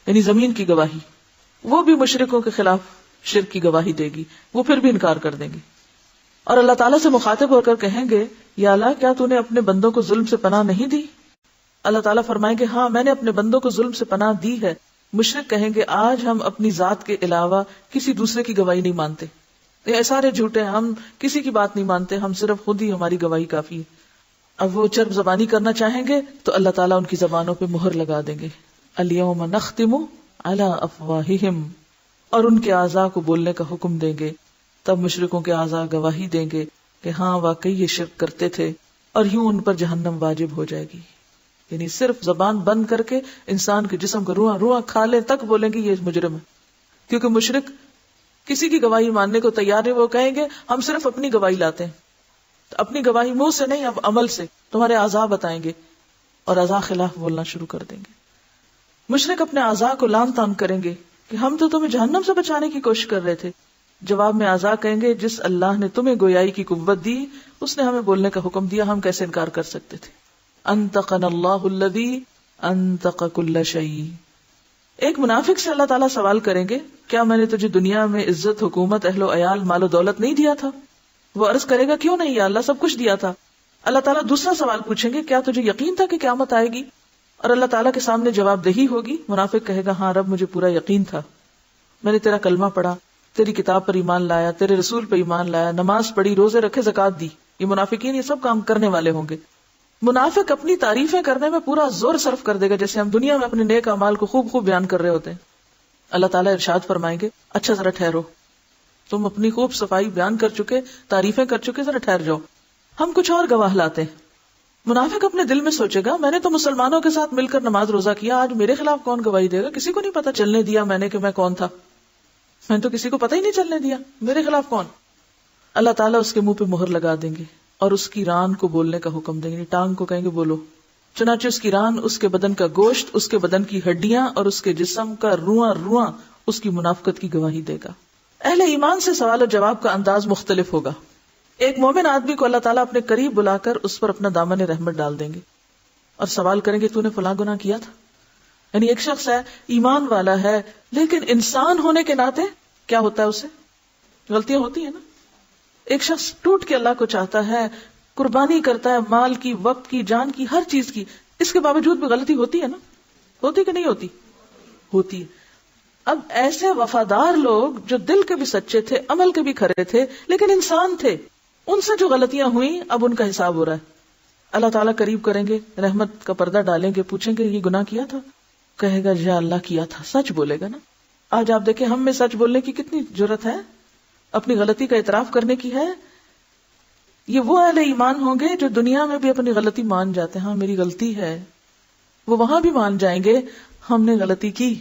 یعنی زمین کی گواہی، وہ بھی مشرکوں کے خلاف شرک کی گواہی دے گی، وہ پھر بھی انکار کر دیں گے. اور اللہ تعالیٰ سے مخاطب ہو کر کہیں گے یا اللہ کیا تو نے اپنے بندوں کو ظلم سے پناہ نہیں دی؟ اللہ تعالیٰ فرمائیں گے ہاں میں نے اپنے بندوں کو ظلم سے پناہ دی ہے. مشرک کہیں گے آج ہم اپنی ذات کے علاوہ کسی دوسرے کی گواہی نہیں مانتے، یہ سارے جھوٹے ہیں، ہم کسی کی بات نہیں مانتے، ہم صرف خود ہی ہماری گواہی کافی ہے. اب وہ چرب زبانی کرنا چاہیں گے تو اللہ تعالیٰ ان کی زبانوں پہ مہر لگا دیں گے. الیوم نختم علی افواہہم، اور ان کے اعضاء کو بولنے کا حکم دیں گے. تب مشرکوں کے اعضاء گواہی دیں گے کہ ہاں واقعی یہ شرک کرتے تھے، اور یوں ان پر جہنم واجب ہو جائے گی. یعنی صرف زبان بند کر کے انسان کے جسم کو روح کھا لے تک بولیں گے یہ مجرم ہے. کیونکہ مشرک کسی کی گواہی ماننے کو تیار نہیں، وہ کہیں گے ہم صرف اپنی گواہی لاتے ہیں. تو اپنی گواہی منہ سے نہیں، اب عمل سے تمہارے اعضاء بتائیں گے، اور اعضاء خلاف بولنا شروع کر دیں گے. مشرک اپنے اعضاء کو لان تان کریں گے کہ ہم تو تمہیں جہنم سے بچانے کی کوشش کر رہے تھے. جواب میں اعضاء کہیں گے جس اللہ نے تمہیں گویائی کی قوت دی اس نے ہمیں بولنے کا حکم دیا، ہم کیسے انکار کر سکتے تھے. انطقنا اللہ الذی انطق کل شیء. ایک منافق سے اللہ تعالیٰ سوال کریں گے کیا میں نے تجھے دنیا میں عزت، حکومت، اہل و عیال، مال و دولت نہیں دیا تھا؟ وہ عرض کرے گا کیوں نہیں یا اللہ، سب کچھ دیا تھا. اللہ تعالیٰ دوسرا سوال پوچھیں گے کیا تجھے یقین تھا کہ قیامت آئے گی؟ اور اللہ تعالیٰ کے سامنے جواب دہی ہوگی. منافق کہے گا ہاں رب مجھے پورا یقین تھا، میں نے تیرا کلمہ پڑھا، تیری کتاب پر ایمان لایا، تیرے رسول پر ایمان لایا، نماز پڑھی، روزے رکھے، زکات دی. یہ منافقین یہ سب کام کرنے والے ہوں گے. منافق اپنی تعریفیں کرنے میں پورا زور صرف کر دے گا جیسے ہم دنیا میں اپنے نیک اعمال کو خوب خوب بیان کر رہے ہوتے ہیں. اللہ تعالیٰ ارشاد فرمائیں گے اچھا ذرا ٹھہرو، تم اپنی خوب صفائی بیان کر چکے، تعریفیں کر چکے، ذرا ٹھہر جاؤ، ہم کچھ اور گواہ لاتے ہیں. منافق اپنے دل میں سوچے گا میں نے تو مسلمانوں کے ساتھ مل کر نماز روزہ کیا، آج میرے خلاف کون گواہی دے گا؟ کسی کو نہیں پتا چلنے دیا میں نے کہ میں کون تھا، میں تو کسی کو پتہ ہی نہیں چلنے دیا، میرے خلاف کون؟ اللہ تعالیٰ اس کے منہ پہ مہر لگا دیں گے اور اس کی ران کو بولنے کا حکم دیں گے. ٹانگ کو کہیں گے بولو. چنانچہ اس کی ران، اس کے بدن کا گوشت، اس کے بدن کی ہڈیاں اور اس کے جسم کا روواں اس کی منافقت کی گواہی دے گا. اہل ایمان سے سوال و جواب کا انداز مختلف ہوگا. ایک مومن آدمی کو اللہ تعالیٰ اپنے قریب بلا کر اس پر اپنا دامن رحمت ڈال دیں گے اور سوال کریں گے تو نے فلاں گناہ کیا تھا. یعنی ایک شخص ہے ایمان والا ہے لیکن انسان ہونے کے ناطے کیا ہوتا ہے، اسے غلطیاں ہوتی ہیں نا. ایک شخص ٹوٹ کے اللہ کو چاہتا ہے، قربانی کرتا ہے، مال کی، وقت کی، جان کی، ہر چیز کی، اس کے باوجود بھی غلطی ہوتی ہے نا. ہوتی کہ نہیں ہوتی؟ ہوتی ہے. اب ایسے وفادار لوگ جو دل کے بھی سچے تھے، عمل کے بھی کھرے تھے لیکن انسان تھے، ان سے جو غلطیاں ہوئیں اب ان کا حساب ہو رہا ہے. اللہ تعالیٰ قریب کریں گے، رحمت کا پردہ ڈالیں گے، پوچھیں گے یہ گناہ کیا تھا؟ کہے گا یا اللہ کیا تھا. سچ بولے گا نا. آج آپ دیکھیں ہم میں سچ بولنے کی کتنی جرت ہے، اپنی غلطی کا اعتراف کرنے کی ہے. یہ وہ اہل ایمان ہوں گے جو دنیا میں بھی اپنی غلطی مان جاتے ہیں، ہاں میری غلطی ہے، وہ وہاں بھی مان جائیں گے ہم نے غلطی کی.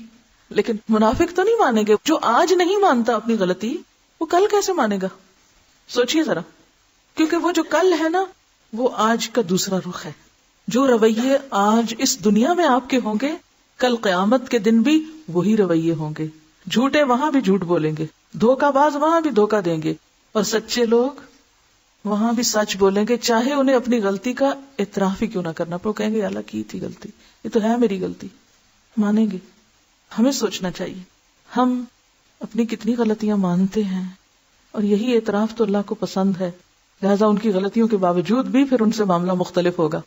لیکن منافق تو نہیں مانیں گے. جو آج نہیں مانتا اپنی غلطی وہ کل کیسے مانے گا؟ سوچئے ذرا. کیونکہ وہ جو کل ہے نا وہ آج کا دوسرا رخ ہے. جو رویے آج اس دنیا میں آپ کے ہوں گے کل قیامت کے دن بھی وہی رویے ہوں گے. جھوٹے وہاں بھی جھوٹ بولیں گے، دھوکہ باز وہاں بھی دھوکہ دیں گے، اور سچے لوگ وہاں بھی سچ بولیں گے، چاہے انہیں اپنی غلطی کا اعتراف ہی کیوں نہ کرنا پڑے. وہ کہیں گے یا اللہ کی تھی غلطی، یہ تو ہے میری غلطی، مانیں گے. ہمیں سوچنا چاہیے ہم اپنی کتنی غلطیاں مانتے ہیں، اور یہی اعتراف تو اللہ کو پسند ہے. لہذا ان کی غلطیوں کے باوجود بھی پھر ان سے معاملہ مختلف ہوگا.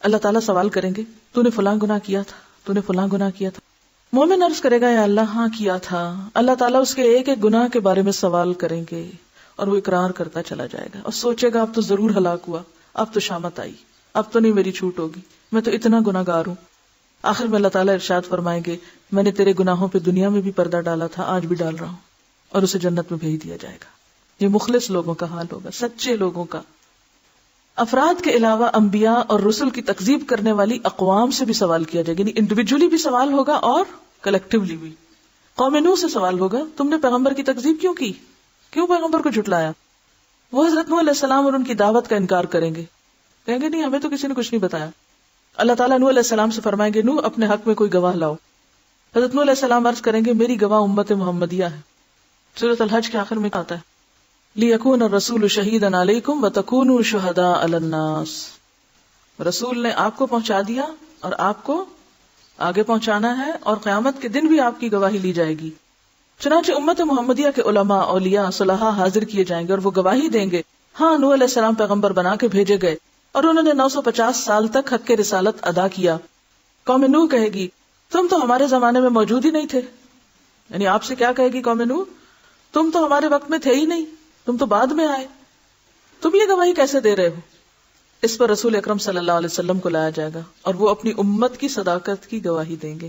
اللہ تعالیٰ سوال کریں گے تو نے فلاں گناہ کیا تھا، تو نے فلاں گناہ کیا تھا. مومن عرض کرے گا یا اللہ ہاں کیا تھا. اللہ تعالیٰ اس کے ایک ایک گناہ کے بارے میں سوال کریں گے اور وہ اقرار کرتا چلا جائے گا اور سوچے گا اب تو ضرور ہلاک ہوا، اب تو شامت آئی، اب تو نہیں میری چھوٹ ہوگی، میں تو اتنا گناہ گار ہوں. آخر میں اللہ تعالیٰ ارشاد فرمائیں گے میں نے تیرے گناہوں پہ دنیا میں بھی پردہ ڈالا تھا، آج بھی ڈال رہا ہوں، اور اسے جنت میں بھیج دیا جائے گا. یہ مخلص لوگوں کا حال ہوگا، سچے لوگوں کا. افراد کے علاوہ انبیاء اور رسل کی تکذیب کرنے والی اقوام سے بھی سوال کیا جائے گا، یعنی انڈیویجولی بھی سوال ہوگا اور کلیکٹیولی بھی. قوم نوح سے سوال ہوگا تم نے پیغمبر کی تکذیب کیوں کی، کیوں پیغمبر کو جھٹلایا. وہ حضرت نوح علیہ السلام اور ان کی دعوت کا انکار کریں گے، کہیں گے نہیں ہمیں تو کسی نے کچھ نہیں بتایا. اللہ تعالیٰ نوح علیہ السلام سے فرمائیں گے نوح اپنے حق میں کوئی گواہ لاؤ. حضرت نوح علیہ السلام عرض کریں گے میری گواہ امت محمدیہ ہے. سورۃ الحج کے آخر میں آتا ہے لِيَكُونَ الرَّسُولُ شَهِيدًا عَلَيْكُمْ وَتَكُونُوا شُهَدَاءَ عَلَى النَّاسِ. رسول نے آپ کو پہنچا دیا اور آپ کو آگے پہنچانا ہے، اور قیامت کے دن بھی آپ کی گواہی لی جائے گی. چنانچہ امت محمدیہ کے علماء، اولیاء، صلحاء حاضر کیے جائیں گے اور وہ گواہی دیں گے ہاں نوح علیہ السلام پیغمبر بنا کے بھیجے گئے اور انہوں نے 950 سال تک حق رسالت ادا کیا. قوم نوح کہے گی تم تو ہمارے زمانے میں موجود ہی نہیں تھے. یعنی آپ سے کیا کہے گی قوم نوح، تم تو ہمارے وقت میں تھے ہی نہیں، تم تو بعد میں آئے، تم یہ گواہی کیسے دے رہے ہو. اس پر رسول اکرم صلی اللہ علیہ وسلم کو لایا جائے گا اور وہ اپنی امت کی صداقت کی گواہی دیں گے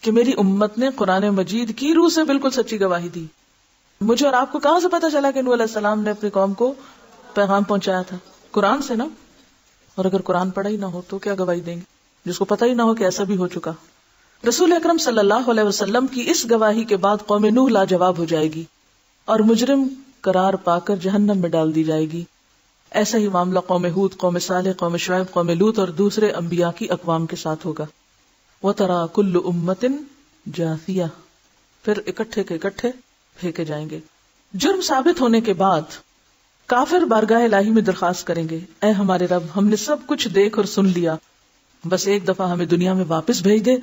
کہ میری امت نے قرآن مجید کی روح سے بالکل سچی گواہی دی. مجھے اور آپ کو کہاں سے پتا چلا کہ نوح علیہ السلام نے اپنی قوم کو پیغام پہنچایا تھا؟ قرآن سے نا. اور اگر قرآن پڑھا ہی نہ ہو تو کیا گواہی دیں گے جس کو پتہ ہی نہ ہو کہ ایسا بھی ہو چکا. رسول اکرم صلی اللہ علیہ وسلم کی اس گواہی کے بعد قوم نوح لاجواب ہو جائے گی اور مجرم قرار پا کر جہنم میں ڈال دی جائے گی. ایسا ہی معاملہ قوم ہود، قوم صالح، قوم شعیب، قوم لوط اور دوسرے انبیاء کی اقوام کے ساتھ ہوگا. وَتَرَى كُلُّ أُمَّةٍ جَاثِيَةً، پھر اکٹھے کے اکٹھے پھینکے جائیں گے. جرم ثابت ہونے کے بعد کافر بارگاہ الہی میں درخواست کریں گے اے ہمارے رب ہم نے سب کچھ دیکھ اور سن لیا، بس ایک دفعہ ہمیں دنیا میں واپس بھیج دے،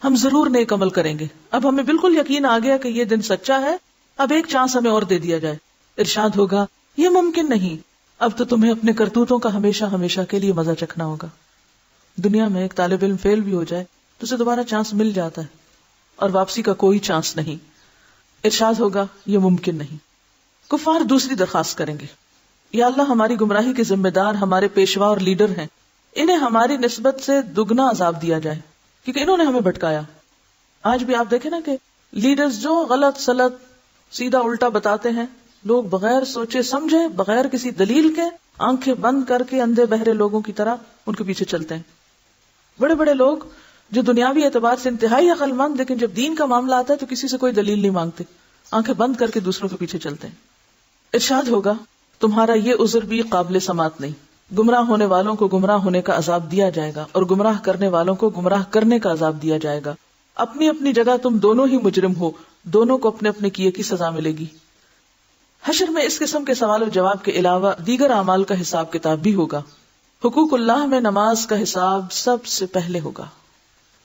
ہم ضرور نیک عمل کریں گے. اب ہمیں بالکل یقین آ گیا کہ یہ دن سچا ہے، اب ایک چانس ہمیں اور دے دیا جائے. ارشاد ہوگا یہ ممکن نہیں، اب تو تمہیں اپنے کرتوتوں کا ہمیشہ ہمیشہ کے لیے مزہ چکھنا ہوگا. دنیا میں ایک طالب علم فیل بھی ہو جائے تو اسے دوبارہ چانس مل جاتا ہے اور واپسی کا کوئی چانس نہیں. ارشاد ہوگا یہ ممکن نہیں. کفار دوسری درخواست کریں گے یا اللہ ہماری گمراہی کے ذمہ دار ہمارے پیشوا اور لیڈر ہیں، انہیں ہماری نسبت سے دگنا عذاب دیا جائے کیونکہ انہوں نے ہمیں بھٹکایا. آج بھی آپ دیکھیں نا کہ لیڈرز جو غلط سلط سیدھا الٹا بتاتے ہیں، لوگ بغیر سوچے سمجھے، بغیر کسی دلیل کے، آنکھیں بند کر کے اندھے بہرے لوگوں کی طرح ان کے پیچھے چلتے ہیں. بڑے بڑے لوگ جو دنیاوی اعتبار سے انتہائی عقل مند، لیکن جب دین کا معاملہ آتا ہے تو کسی سے کوئی دلیل نہیں مانگتے، آنکھیں بند کر کے دوسروں کے پیچھے چلتے ہیں. ارشاد ہوگا تمہارا یہ عذر بھی قابل سماعت نہیں. گمراہ ہونے والوں کو گمراہ ہونے کا عذاب دیا جائے گا اور گمراہ کرنے والوں کو گمراہ کرنے کا عذاب دیا جائے گا. اپنی اپنی جگہ تم دونوں ہی مجرم ہو، دونوں کو اپنے اپنے کیے کی سزا ملے گی. حشر میں اس قسم کے سوال و جواب کے علاوہ دیگر اعمال کا حساب کتاب بھی ہوگا. حقوق اللہ میں نماز کا حساب سب سے پہلے ہوگا.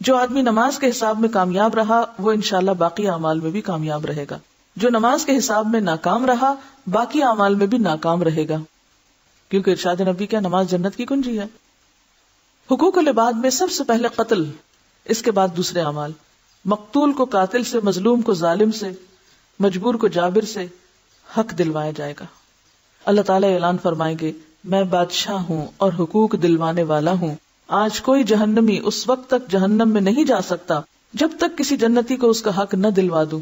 جو آدمی نماز کے حساب میں کامیاب رہا وہ انشاءاللہ باقی اعمال میں بھی کامیاب رہے گا. جو نماز کے حساب میں ناکام رہا باقی اعمال میں بھی ناکام رہے گا، کیونکہ ارشاد نبی کیا نماز جنت کی کنجی ہے. حقوق العباد میں سب سے پہلے قتل، اس کے بعد دوسرے اعمال. مقتول کو قاتل سے، مظلوم کو ظالم سے، مجبور کو جابر سے حق دلوایا جائے گا. اللہ تعالیٰ اعلان فرمائیں گے میں بادشاہ ہوں اور حقوق دلوانے والا ہوں. آج کوئی جہنمی اس وقت تک جہنم میں نہیں جا سکتا جب تک کسی جنتی کو اس کا حق نہ دلوا دوں،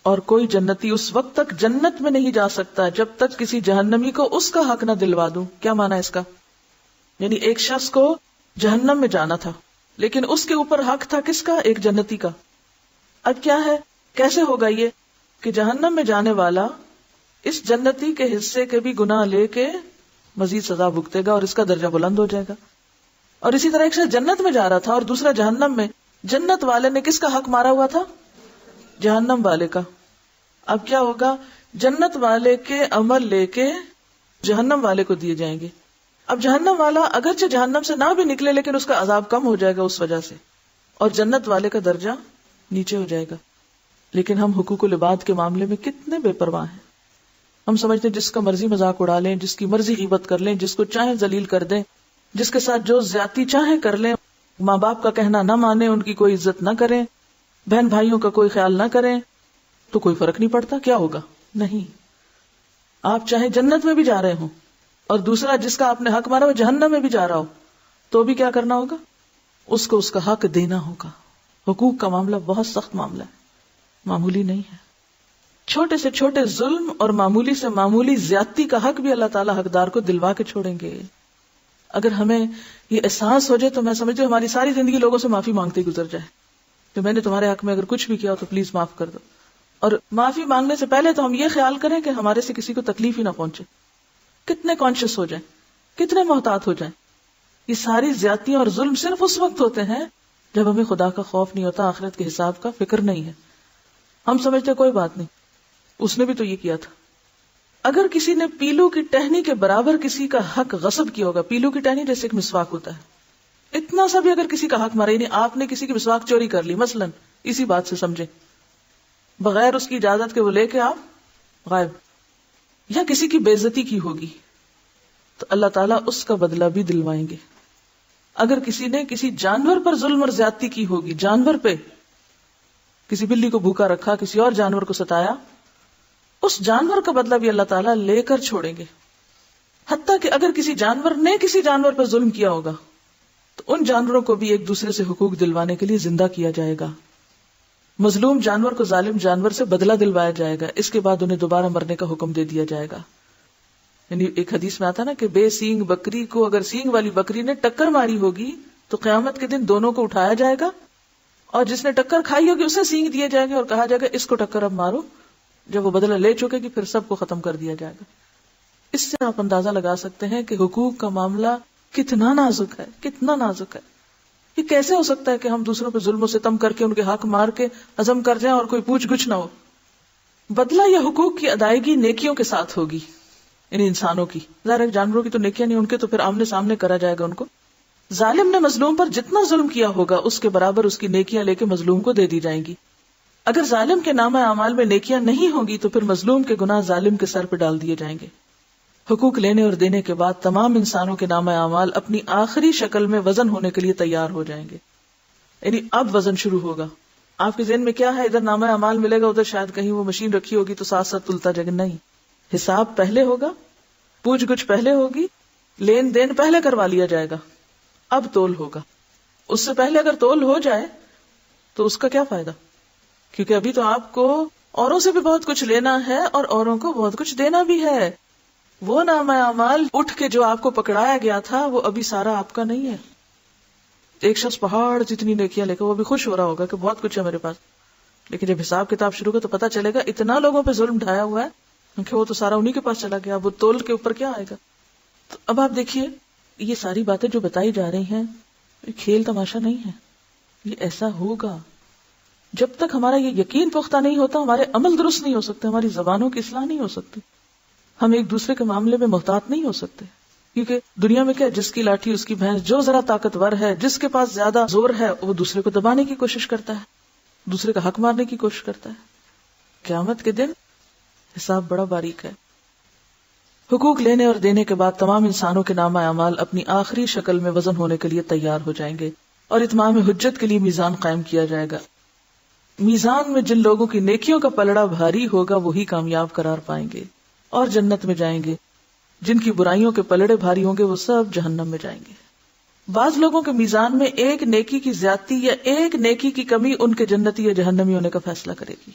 اور کوئی جنتی اس وقت تک جنت میں نہیں جا سکتا جب تک کسی جہنمی کو اس کا حق نہ دلوا دوں. کیا معنی ہے اس کا؟ یعنی ایک شخص کو جہنم میں جانا تھا لیکن اس کے اوپر حق تھا کس کا؟ ایک جنتی کا. اب کیا ہے، کیسے ہوگا یہ کہ جہنم میں جانے والا اس جنتی کے حصے کے بھی گناہ لے کے مزید سزا بھگتے گا اور اس کا درجہ بلند ہو جائے گا. اور اسی طرح ایک شخص جنت میں جا رہا تھا اور دوسرا جہنم میں، جنت والے نے کس کا حق مارا ہوا تھا؟ جہنم والے کا. اب کیا ہوگا، جنت والے کے عمل لے کے جہنم والے کو دیے جائیں گے. اب جہنم والا اگرچہ جہنم سے نہ بھی نکلے لیکن اس کا عذاب کم ہو جائے گا اس وجہ سے, اور جنت والے کا درجہ نیچے ہو جائے گا. لیکن ہم حقوق العباد کے معاملے میں کتنے بے پرواہ ہیں. ہم سمجھتے ہیں جس کا مرضی مذاق اڑا لیں, جس کی مرضی غیبت کر لیں, جس کو چاہے ذلیل کر دیں, جس کے ساتھ جو زیادتی چاہے کر لیں, ماں باپ کا کہنا نہ مانیں, ان کی کوئی عزت نہ کریں, بہن بھائیوں کا کوئی خیال نہ کریں, تو کوئی فرق نہیں پڑتا. کیا ہوگا؟ نہیں. آپ چاہے جنت میں بھی جا رہے ہوں اور دوسرا جس کا آپ نے حق مارا وہ جہنم میں بھی جا رہا ہو, تو بھی کیا کرنا ہوگا؟ اس کو اس کا حق دینا ہوگا. حقوق کا معاملہ بہت سخت معاملہ ہے, معمولی نہیں ہے. چھوٹے سے چھوٹے ظلم اور معمولی سے معمولی زیادتی کا حق بھی اللہ تعالیٰ حقدار کو دلوا کے چھوڑیں گے. اگر ہمیں یہ احساس ہو جائے تو میں سمجھتی ہوں ہماری ساری زندگی لوگوں سے معافی مانگتے گزر جائے کہ میں نے تمہارے حق میں اگر کچھ بھی کیا ہو تو پلیز معاف کر دو. اور معافی مانگنے سے پہلے تو ہم یہ خیال کریں کہ ہمارے سے کسی کو تکلیف ہی نہ پہنچے. کتنے کانشیس ہو جائیں, کتنے محتاط ہو جائیں. یہ ساری زیادتیاں اور ظلم صرف اس وقت ہوتے ہیں جب ہمیں خدا کا خوف نہیں ہوتا, آخرت کے حساب کا فکر نہیں ہے. ہم سمجھتے کوئی بات نہیں, اس نے بھی تو یہ کیا تھا. اگر کسی نے پیلو کی ٹہنی کے برابر کسی کا حق غصب کیا ہوگا, پیلو کی ٹہنی جیسے ایک مسواک ہوتا ہے, اتنا سا بھی اگر کسی کا حق مارا, یعنی آپ نے کسی کی مسواک چوری کر لی مثلا, اسی بات سے سمجھیں, بغیر اس کی اجازت کے وہ لے کے آپ غائب, یا کسی کی بے عزتی کی ہوگی, تو اللہ تعالیٰ اس کا بدلہ بھی دلوائیں گے. اگر کسی نے کسی جانور پر ظلم اور زیادتی کی ہوگی, جانور پہ, کسی بلی کو بھوکا رکھا, کسی اور جانور کو ستایا, اس جانور کا بدلہ بھی اللہ تعالیٰ لے کر چھوڑیں گے. حتیٰ کہ اگر کسی جانور نے کسی جانور پر ظلم کیا ہوگا تو ان جانوروں کو بھی ایک دوسرے سے حقوق دلوانے کے لیے زندہ کیا جائے گا. مظلوم جانور کو ظالم جانور سے بدلہ دلوایا جائے گا, اس کے بعد انہیں دوبارہ مرنے کا حکم دے دیا جائے گا. یعنی ایک حدیث میں آتا نا کہ بے سینگ بکری کو اگر سینگ والی بکری نے ٹکر ماری ہوگی تو قیامت کے دن دونوں کو اٹھایا جائے گا, اور جس نے ٹکر کھائی ہوگی اسے سینگ دیے جائیں گے اور کہا جائے گا اس کو ٹکر اب مارو. جب وہ بدلہ لے چکے گی پھر سب کو ختم کر دیا جائے گا. اس سے آپ اندازہ لگا سکتے ہیں کہ حقوق کا معاملہ کتنا نازک ہے, کتنا نازک ہے. یہ کیسے ہو سکتا ہے کہ ہم دوسروں پہ ظلم و ستم کر کے ان کے حق مار کے عزم کر جائیں اور کوئی پوچھ گچھ نہ ہو. بدلہ یا حقوق کی ادائیگی نیکیوں کے ساتھ ہوگی, یعنی انسانوں کی. ظاہر جانوروں کی تو نیکیاں نہیں, ان کے تو پھر آمنے سامنے کرا جائے گا ان کو. ظالم نے مظلوم پر جتنا ظلم کیا ہوگا اس کے برابر اس کی نیکیاں لے کے مظلوم کو دے دی جائیں گی. اگر ظالم کے نامہ اعمال میں نیکیاں نہیں ہوں گی تو پھر مظلوم کے گناہ ظالم کے سر پہ ڈال دیے جائیں گے. حقوق لینے اور دینے کے بعد تمام انسانوں کے نامہ اعمال اپنی آخری شکل میں وزن ہونے کے لیے تیار ہو جائیں گے. یعنی اب وزن شروع ہوگا. آپ کے ذہن میں کیا ہے, ادھر نامہ اعمال ملے گا, ادھر شاید کہیں وہ مشین رکھی ہوگی تو ساتھ ساتھ تلتا جائے گا. نہیں, حساب پہلے ہوگا, پوچھ گچھ پہلے ہوگی, لین دین پہلے کروا لیا جائے گا, اب تول ہوگا. اس سے پہلے اگر تول ہو جائے تو اس کا کیا فائدہ, کیونکہ ابھی تو آپ کو اوروں سے بھی بہت کچھ لینا ہے اور اوروں کو بہت کچھ دینا بھی ہے. وہ نامہ اعمال اٹھ کے جو آپ کو پکڑایا گیا تھا وہ ابھی سارا آپ کا نہیں ہے. ایک شخص پہاڑ جتنی نیکیاں لے کر وہ بھی خوش ہو رہا ہوگا کہ بہت کچھ ہے میرے پاس, لیکن جب حساب کتاب شروع ہو تو پتا چلے گا اتنا لوگوں پہ ظلم ڈھایا ہوا ہے کیونکہ وہ تو سارا انہی کے پاس چلا گیا, وہ تول کے اوپر کیا آئے گا. تو اب آپ دیکھیے یہ ساری باتیں جو بتائی جا رہی ہیں کھیل تماشا نہیں ہے, یہ ایسا ہوگا. جب تک ہمارا یہ یقین پختہ نہیں ہوتا ہمارے عمل درست نہیں ہو سکتے, ہماری زبانوں کی اصلاح نہیں ہو سکتی, ہم ایک دوسرے کے معاملے میں محتاط نہیں ہو سکتے. کیونکہ دنیا میں کیا, جس کی لاٹھی اس کی بھینس, جو ذرا طاقتور ہے, جس کے پاس زیادہ زور ہے وہ دوسرے کو دبانے کی کوشش کرتا ہے, دوسرے کا حق مارنے کی کوشش کرتا ہے. قیامت کے دن حساب بڑا باریک ہے. حقوق لینے اور دینے کے بعد تمام انسانوں کے نامہ اعمال اپنی آخری شکل میں وزن ہونے کے لیے تیار ہو جائیں گے اور اتمام حجت کے لیے میزان قائم کیا جائے گا. میزان میں جن لوگوں کی نیکیوں کا پلڑا بھاری ہوگا وہی کامیاب قرار پائیں گے اور جنت میں جائیں گے. جن کی برائیوں کے پلڑے بھاری ہوں گے وہ سب جہنم میں جائیں گے. بعض لوگوں کے میزان میں ایک نیکی کی زیادتی یا ایک نیکی کی کمی ان کے جنتی یا جہنمی ہونے کا فیصلہ کرے گی.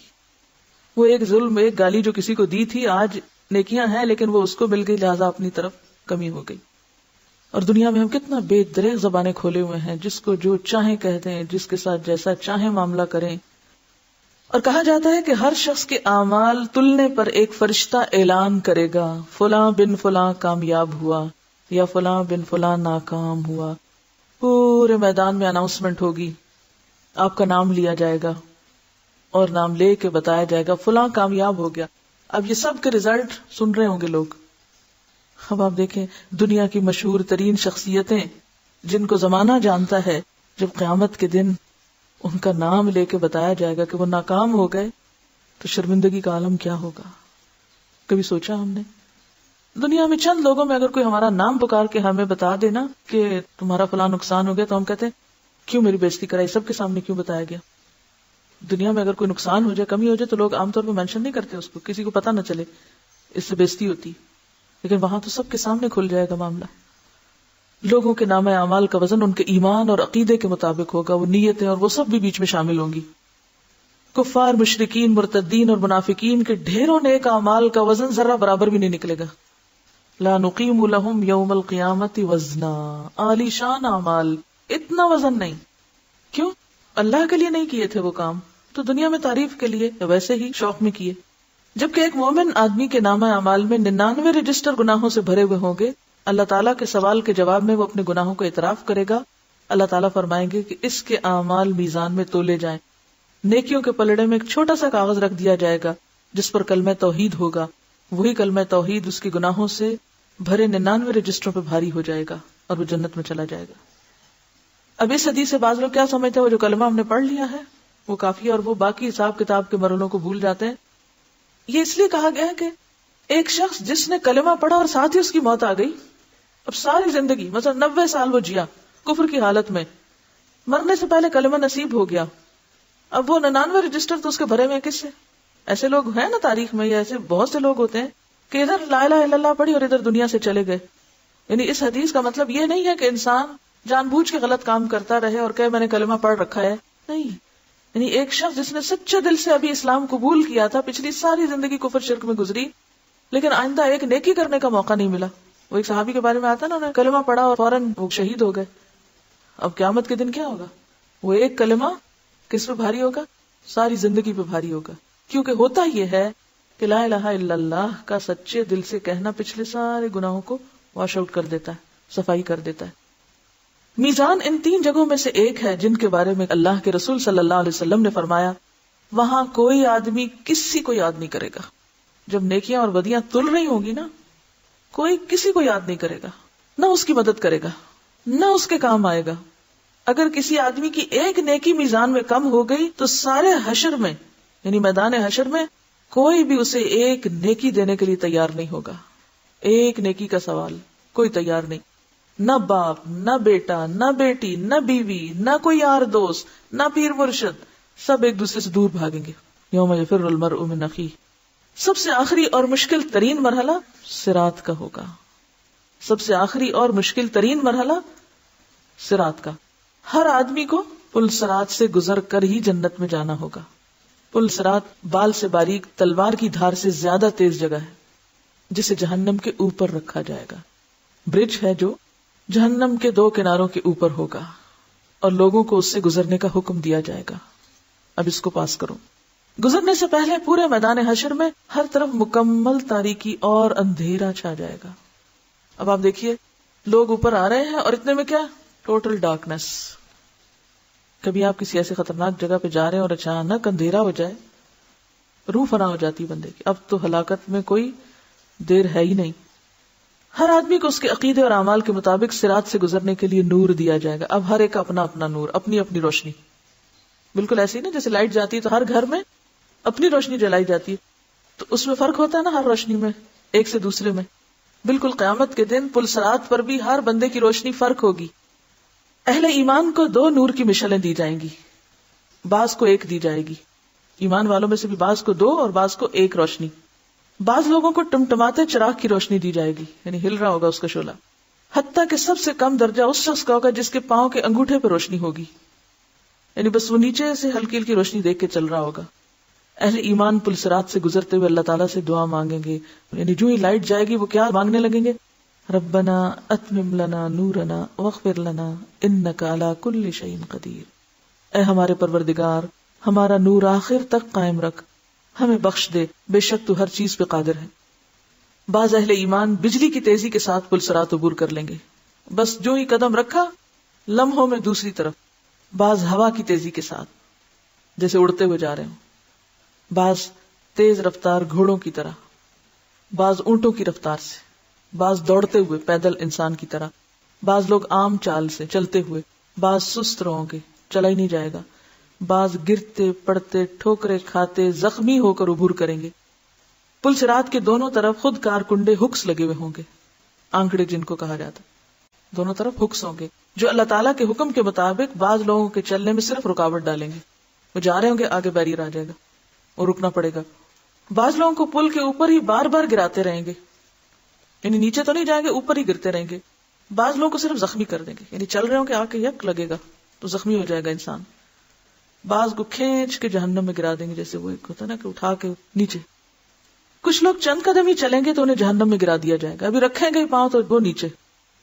وہ ایک ظلم, ایک گالی جو کسی کو دی تھی, آج نیکیاں ہیں لیکن وہ اس کو مل گئی, لہذا اپنی طرف کمی ہو گئی. اور دنیا میں ہم کتنا بے دریغ زبانیں کھولے ہوئے ہیں, جس کو جو چاہیں کہہ دیں, جس کے ساتھ جیسا چاہیں معاملہ کریں. اور کہا جاتا ہے کہ ہر شخص کے اعمال تلنے پر ایک فرشتہ اعلان کرے گا, فلاں بن فلاں کامیاب ہوا یا فلاں بن فلاں ناکام ہوا. پورے میدان میں اناؤنسمنٹ ہوگی, آپ کا نام لیا جائے گا اور نام لے کے بتایا جائے گا فلاں کامیاب ہو گیا. اب یہ سب کے ریزلٹ سن رہے ہوں گے لوگ. اب آپ دیکھیں دنیا کی مشہور ترین شخصیتیں جن کو زمانہ جانتا ہے، جب قیامت کے دن ان کا نام لے کے بتایا جائے گا کہ وہ ناکام ہو گئے تو شرمندگی کا عالم کیا ہوگا؟ کبھی سوچا ہم نے؟ دنیا میں چند لوگوں میں اگر کوئی ہمارا نام پکار کے ہمیں بتا دینا کہ تمہارا فلاں نقصان ہو گیا تو ہم کہتے ہیں کیوں میری بےزتی کرائی، سب کے سامنے کیوں بتایا گیا؟ دنیا میں اگر کوئی نقصان ہو جائے، کمی ہو جائے تو لوگ عام طور پہ مینشن نہیں کرتے اس کو، کسی کو پتہ نہ چلے، اس سے بےزتی ہوتی، لیکن وہاں تو سب کے سامنے کھل جائے گا معاملہ۔ لوگوں کے نام اعمال کا وزن ان کے ایمان اور عقیدے کے مطابق ہوگا، وہ نیتیں اور وہ سب بھی بیچ میں شامل ہوں گی۔ کفار، مشرکین، مرتدین اور منافقین کے ڈھیروں نیک اعمال کا وزن ذرہ برابر بھی نہیں نکلے گا۔ لا نقیم لہم یوم القیامت وزنا، عالی شان اعمال، اتنا وزن نہیں۔ کیوں؟ اللہ کے لیے نہیں کیے تھے وہ کام، تو دنیا میں تعریف کے لیے ویسے ہی شوق میں کیے۔ جبکہ ایک مومن آدمی کے نامہ اعمال میں 99 رجسٹر گناہوں سے بھرے ہوئے ہوں گے، اللہ تعالیٰ کے سوال کے جواب میں وہ اپنے گناہوں کو اعتراف کرے گا۔ اللہ تعالیٰ فرمائیں گے کہ اس کے اعمال میزان میں تولے جائیں۔ نیکیوں کے پلڑے میں ایک چھوٹا سا کاغذ رکھ دیا جائے گا جس پر کلمہ توحید ہوگا، وہی کلمہ توحید اس کے گناہوں سے بھرے 99 رجسٹروں پہ بھاری ہو جائے گا اور وہ جنت میں چلا جائے گا۔ اب اس حدیث سے بعض لوگ کیا سمجھتے ہیں، وہ جو کلمہ ہم نے پڑھ لیا ہے وہ کافی ہے اور وہ باقی حساب کتاب کے مرحلوں کو بھول جاتے ہیں۔ یہ اس لیے کہا گیا ہے کہ ایک شخص جس نے کلمہ پڑھا اور ساتھ ہی اس کی موت آ گئی، اب ساری زندگی مثلا 90 سال وہ جیا کفر کی حالت میں، مرنے سے پہلے کلمہ نصیب ہو گیا، اب وہ 99 رجسٹر تو اس کے بھرے میں کس سے؟ ایسے لوگ ہیں نا تاریخ میں، یا ایسے بہت سے لوگ ہوتے ہیں کہ ادھر لا الہ الا اللہ پڑھی اور ادھر دنیا سے چلے گئے۔ یعنی اس حدیث کا مطلب یہ نہیں ہے کہ انسان جان بوجھ کے غلط کام کرتا رہے اور کہے میں نے کلمہ پڑھ رکھا ہے، نہیں۔ یعنی ایک شخص جس نے سچے دل سے ابھی اسلام قبول کیا تھا، پچھلی ساری زندگی کفر شرک میں گزری، لیکن آئندہ ایک نیکی کرنے کا موقع نہیں ملا۔ وہ ایک صحابی کے بارے میں آتا نا، انہوں نے کلمہ پڑھا اور فوراً وہ شہید ہو گئے۔ اب قیامت کے دن کیا ہوگا؟ وہ ایک کلمہ کس پہ بھاری ہوگا؟ ساری زندگی پہ بھاری ہوگا، کیونکہ ہوتا یہ ہے کہ لا الہ الا اللہ کا سچے دل سے کہنا پچھلے سارے گناہوں کو واش آؤٹ کر دیتا ہے، صفائی کر دیتا ہے۔ میزان ان 3 جگہوں میں سے ایک ہے جن کے بارے میں اللہ کے رسول صلی اللہ علیہ وسلم نے فرمایا وہاں کوئی آدمی کسی کو یاد نہیں کرے گا۔ جب نیکیاں اور بدیاں تل رہی ہوں گی نا، کوئی کسی کو یاد نہیں کرے گا، نہ اس کی مدد کرے گا، نہ اس کے کام آئے گا۔ اگر کسی آدمی کی ایک نیکی میزان میں کم ہو گئی تو سارے حشر میں، یعنی میدان حشر میں، کوئی بھی اسے ایک نیکی دینے کے لیے تیار نہیں ہوگا۔ ایک نیکی کا سوال کوئی تیار نہیں، نہ باپ، نہ بیٹا، نہ بیٹی، نہ بیوی، نہ کوئی یار دوست، نہ پیر مرشد، سب ایک دوسرے سے دور بھاگیں گے۔ یوم یفر المرء من اخیہ۔ سب سے آخری اور مشکل ترین مرحلہ صراط کا ہوگا۔ سب سے آخری اور مشکل ترین مرحلہ صراط کا۔ ہر آدمی کو پل صراط سے گزر کر ہی جنت میں جانا ہوگا۔ پل صراط بال سے باریک تلوار کی دھار سے زیادہ تیز جگہ ہے جسے جہنم کے اوپر رکھا جائے گا۔ برج ہے جو جہنم کے 2 کناروں کے اوپر ہوگا اور لوگوں کو اس سے گزرنے کا حکم دیا جائے گا۔ اب اس کو پاس کرو۔ گزرنے سے پہلے پورے میدان حشر میں ہر طرف مکمل تاریکی اور اندھیرا چھا جائے گا۔ اب آپ دیکھیے لوگ اوپر آ رہے ہیں اور اتنے میں کیا؟ Total darkness. کبھی آپ کسی ایسے خطرناک جگہ پہ جا رہے ہیں اور اچانک اندھیرا ہو جائے، روح فنا ہو جاتی بندے کی، اب تو ہلاکت میں کوئی دیر ہے ہی نہیں۔ ہر آدمی کو اس کے عقیدے اور اعمال کے مطابق صراط سے گزرنے کے لیے نور دیا جائے گا۔ اب ہر ایک اپنا اپنا نور، اپنی اپنی روشنی، بالکل ایسے ہی نا جیسے لائٹ جاتی ہے تو ہر گھر میں اپنی روشنی جلائی جاتی ہے، تو اس میں فرق ہوتا ہے نا ہر روشنی میں ایک سے دوسرے میں۔ بالکل قیامت کے دن پل صراط پر بھی ہر بندے کی روشنی فرق ہوگی۔ اہل ایمان کو 2 نور کی مشعلیں دی جائیں گی، بعض کو 1 دی جائے گی۔ ایمان والوں میں سے بھی بعض کو 2 اور بعض کو 1 روشنی۔ بعض لوگوں کو ٹمٹماتے چراغ کی روشنی دی جائے گی، یعنی ہل رہا ہوگا اس کا شعلہ، حتیٰ کہ سب سے کم درجہ اس شخص کا ہوگا جس کے پاؤں کے انگوٹھے پہ روشنی ہوگی، یعنی بس وہ نیچے سے ہلکی ہلکی روشنی دیکھ کے چل رہا ہوگا۔ اہل ایمان پل صراط سے گزرتے ہوئے اللہ تعالیٰ سے دعا مانگیں گے، یعنی جو ہی لائٹ جائے گی وہ کیا مانگنے لگیں گے؟ ربنا اتمم لنا نورنا واغفر لنا انک علی کل شیء قدیر۔ اے ہمارے پروردگار، ہمارا نور آخر تک قائم رکھ، ہمیں بخش دے، بے شک تو ہر چیز پہ قادر ہے۔ بعض اہل ایمان بجلی کی تیزی کے ساتھ پل صراط عبور کر لیں گے، بس جو ہی قدم رکھا لمحوں میں دوسری طرف۔ بعض ہوا کی تیزی کے ساتھ جیسے اڑتے ہوئے جا رہے ہوں، بعض تیز رفتار گھوڑوں کی طرح، بعض اونٹوں کی رفتار سے۔ بعض دوڑتے ہوئے پیدل انسان کی طرح، بعض لوگ عام چال سے چلتے ہوئے، بعض سست رہوں گے، چلا ہی نہیں جائے گا، بعض گرتے پڑتے ٹھوکرے کھاتے زخمی ہو کر عبور کریں گے۔ پل صراط کے دونوں طرف خود کار کنڈے ہکس لگے ہوئے ہوں گے، آنکڑے جن کو کہا جاتا، دونوں طرف ہکس ہوں گے جو اللہ تعالیٰ کے حکم کے مطابق بعض لوگوں کے چلنے میں صرف رکاوٹ ڈالیں گے۔ وہ جا رہے ہوں گے، آگے بیریئر آ جائے گا اور رکنا پڑے گا۔ بعض لوگوں کو پل کے اوپر ہی بار بار گراتے رہیں گے، یعنی نیچے تو نہیں جائیں گے، اوپر ہی گرتے رہیں گے۔ بعض لوگوں کو صرف زخمی کر دیں گے، یعنی چل رہے ہوں کہ آ کے یک لگے گا تو زخمی ہو جائے گا انسان۔ بعض کو کھینچ کے جہنم میں گرا دیں گے، جیسے وہ ایک ہوتا ہے نا کہ اٹھا کے نیچے۔ کچھ لوگ چند قدم ہی چلیں گے تو انہیں جہنم میں گرا دیا جائے گا، ابھی رکھیں گے پاؤں تو وہ نیچے۔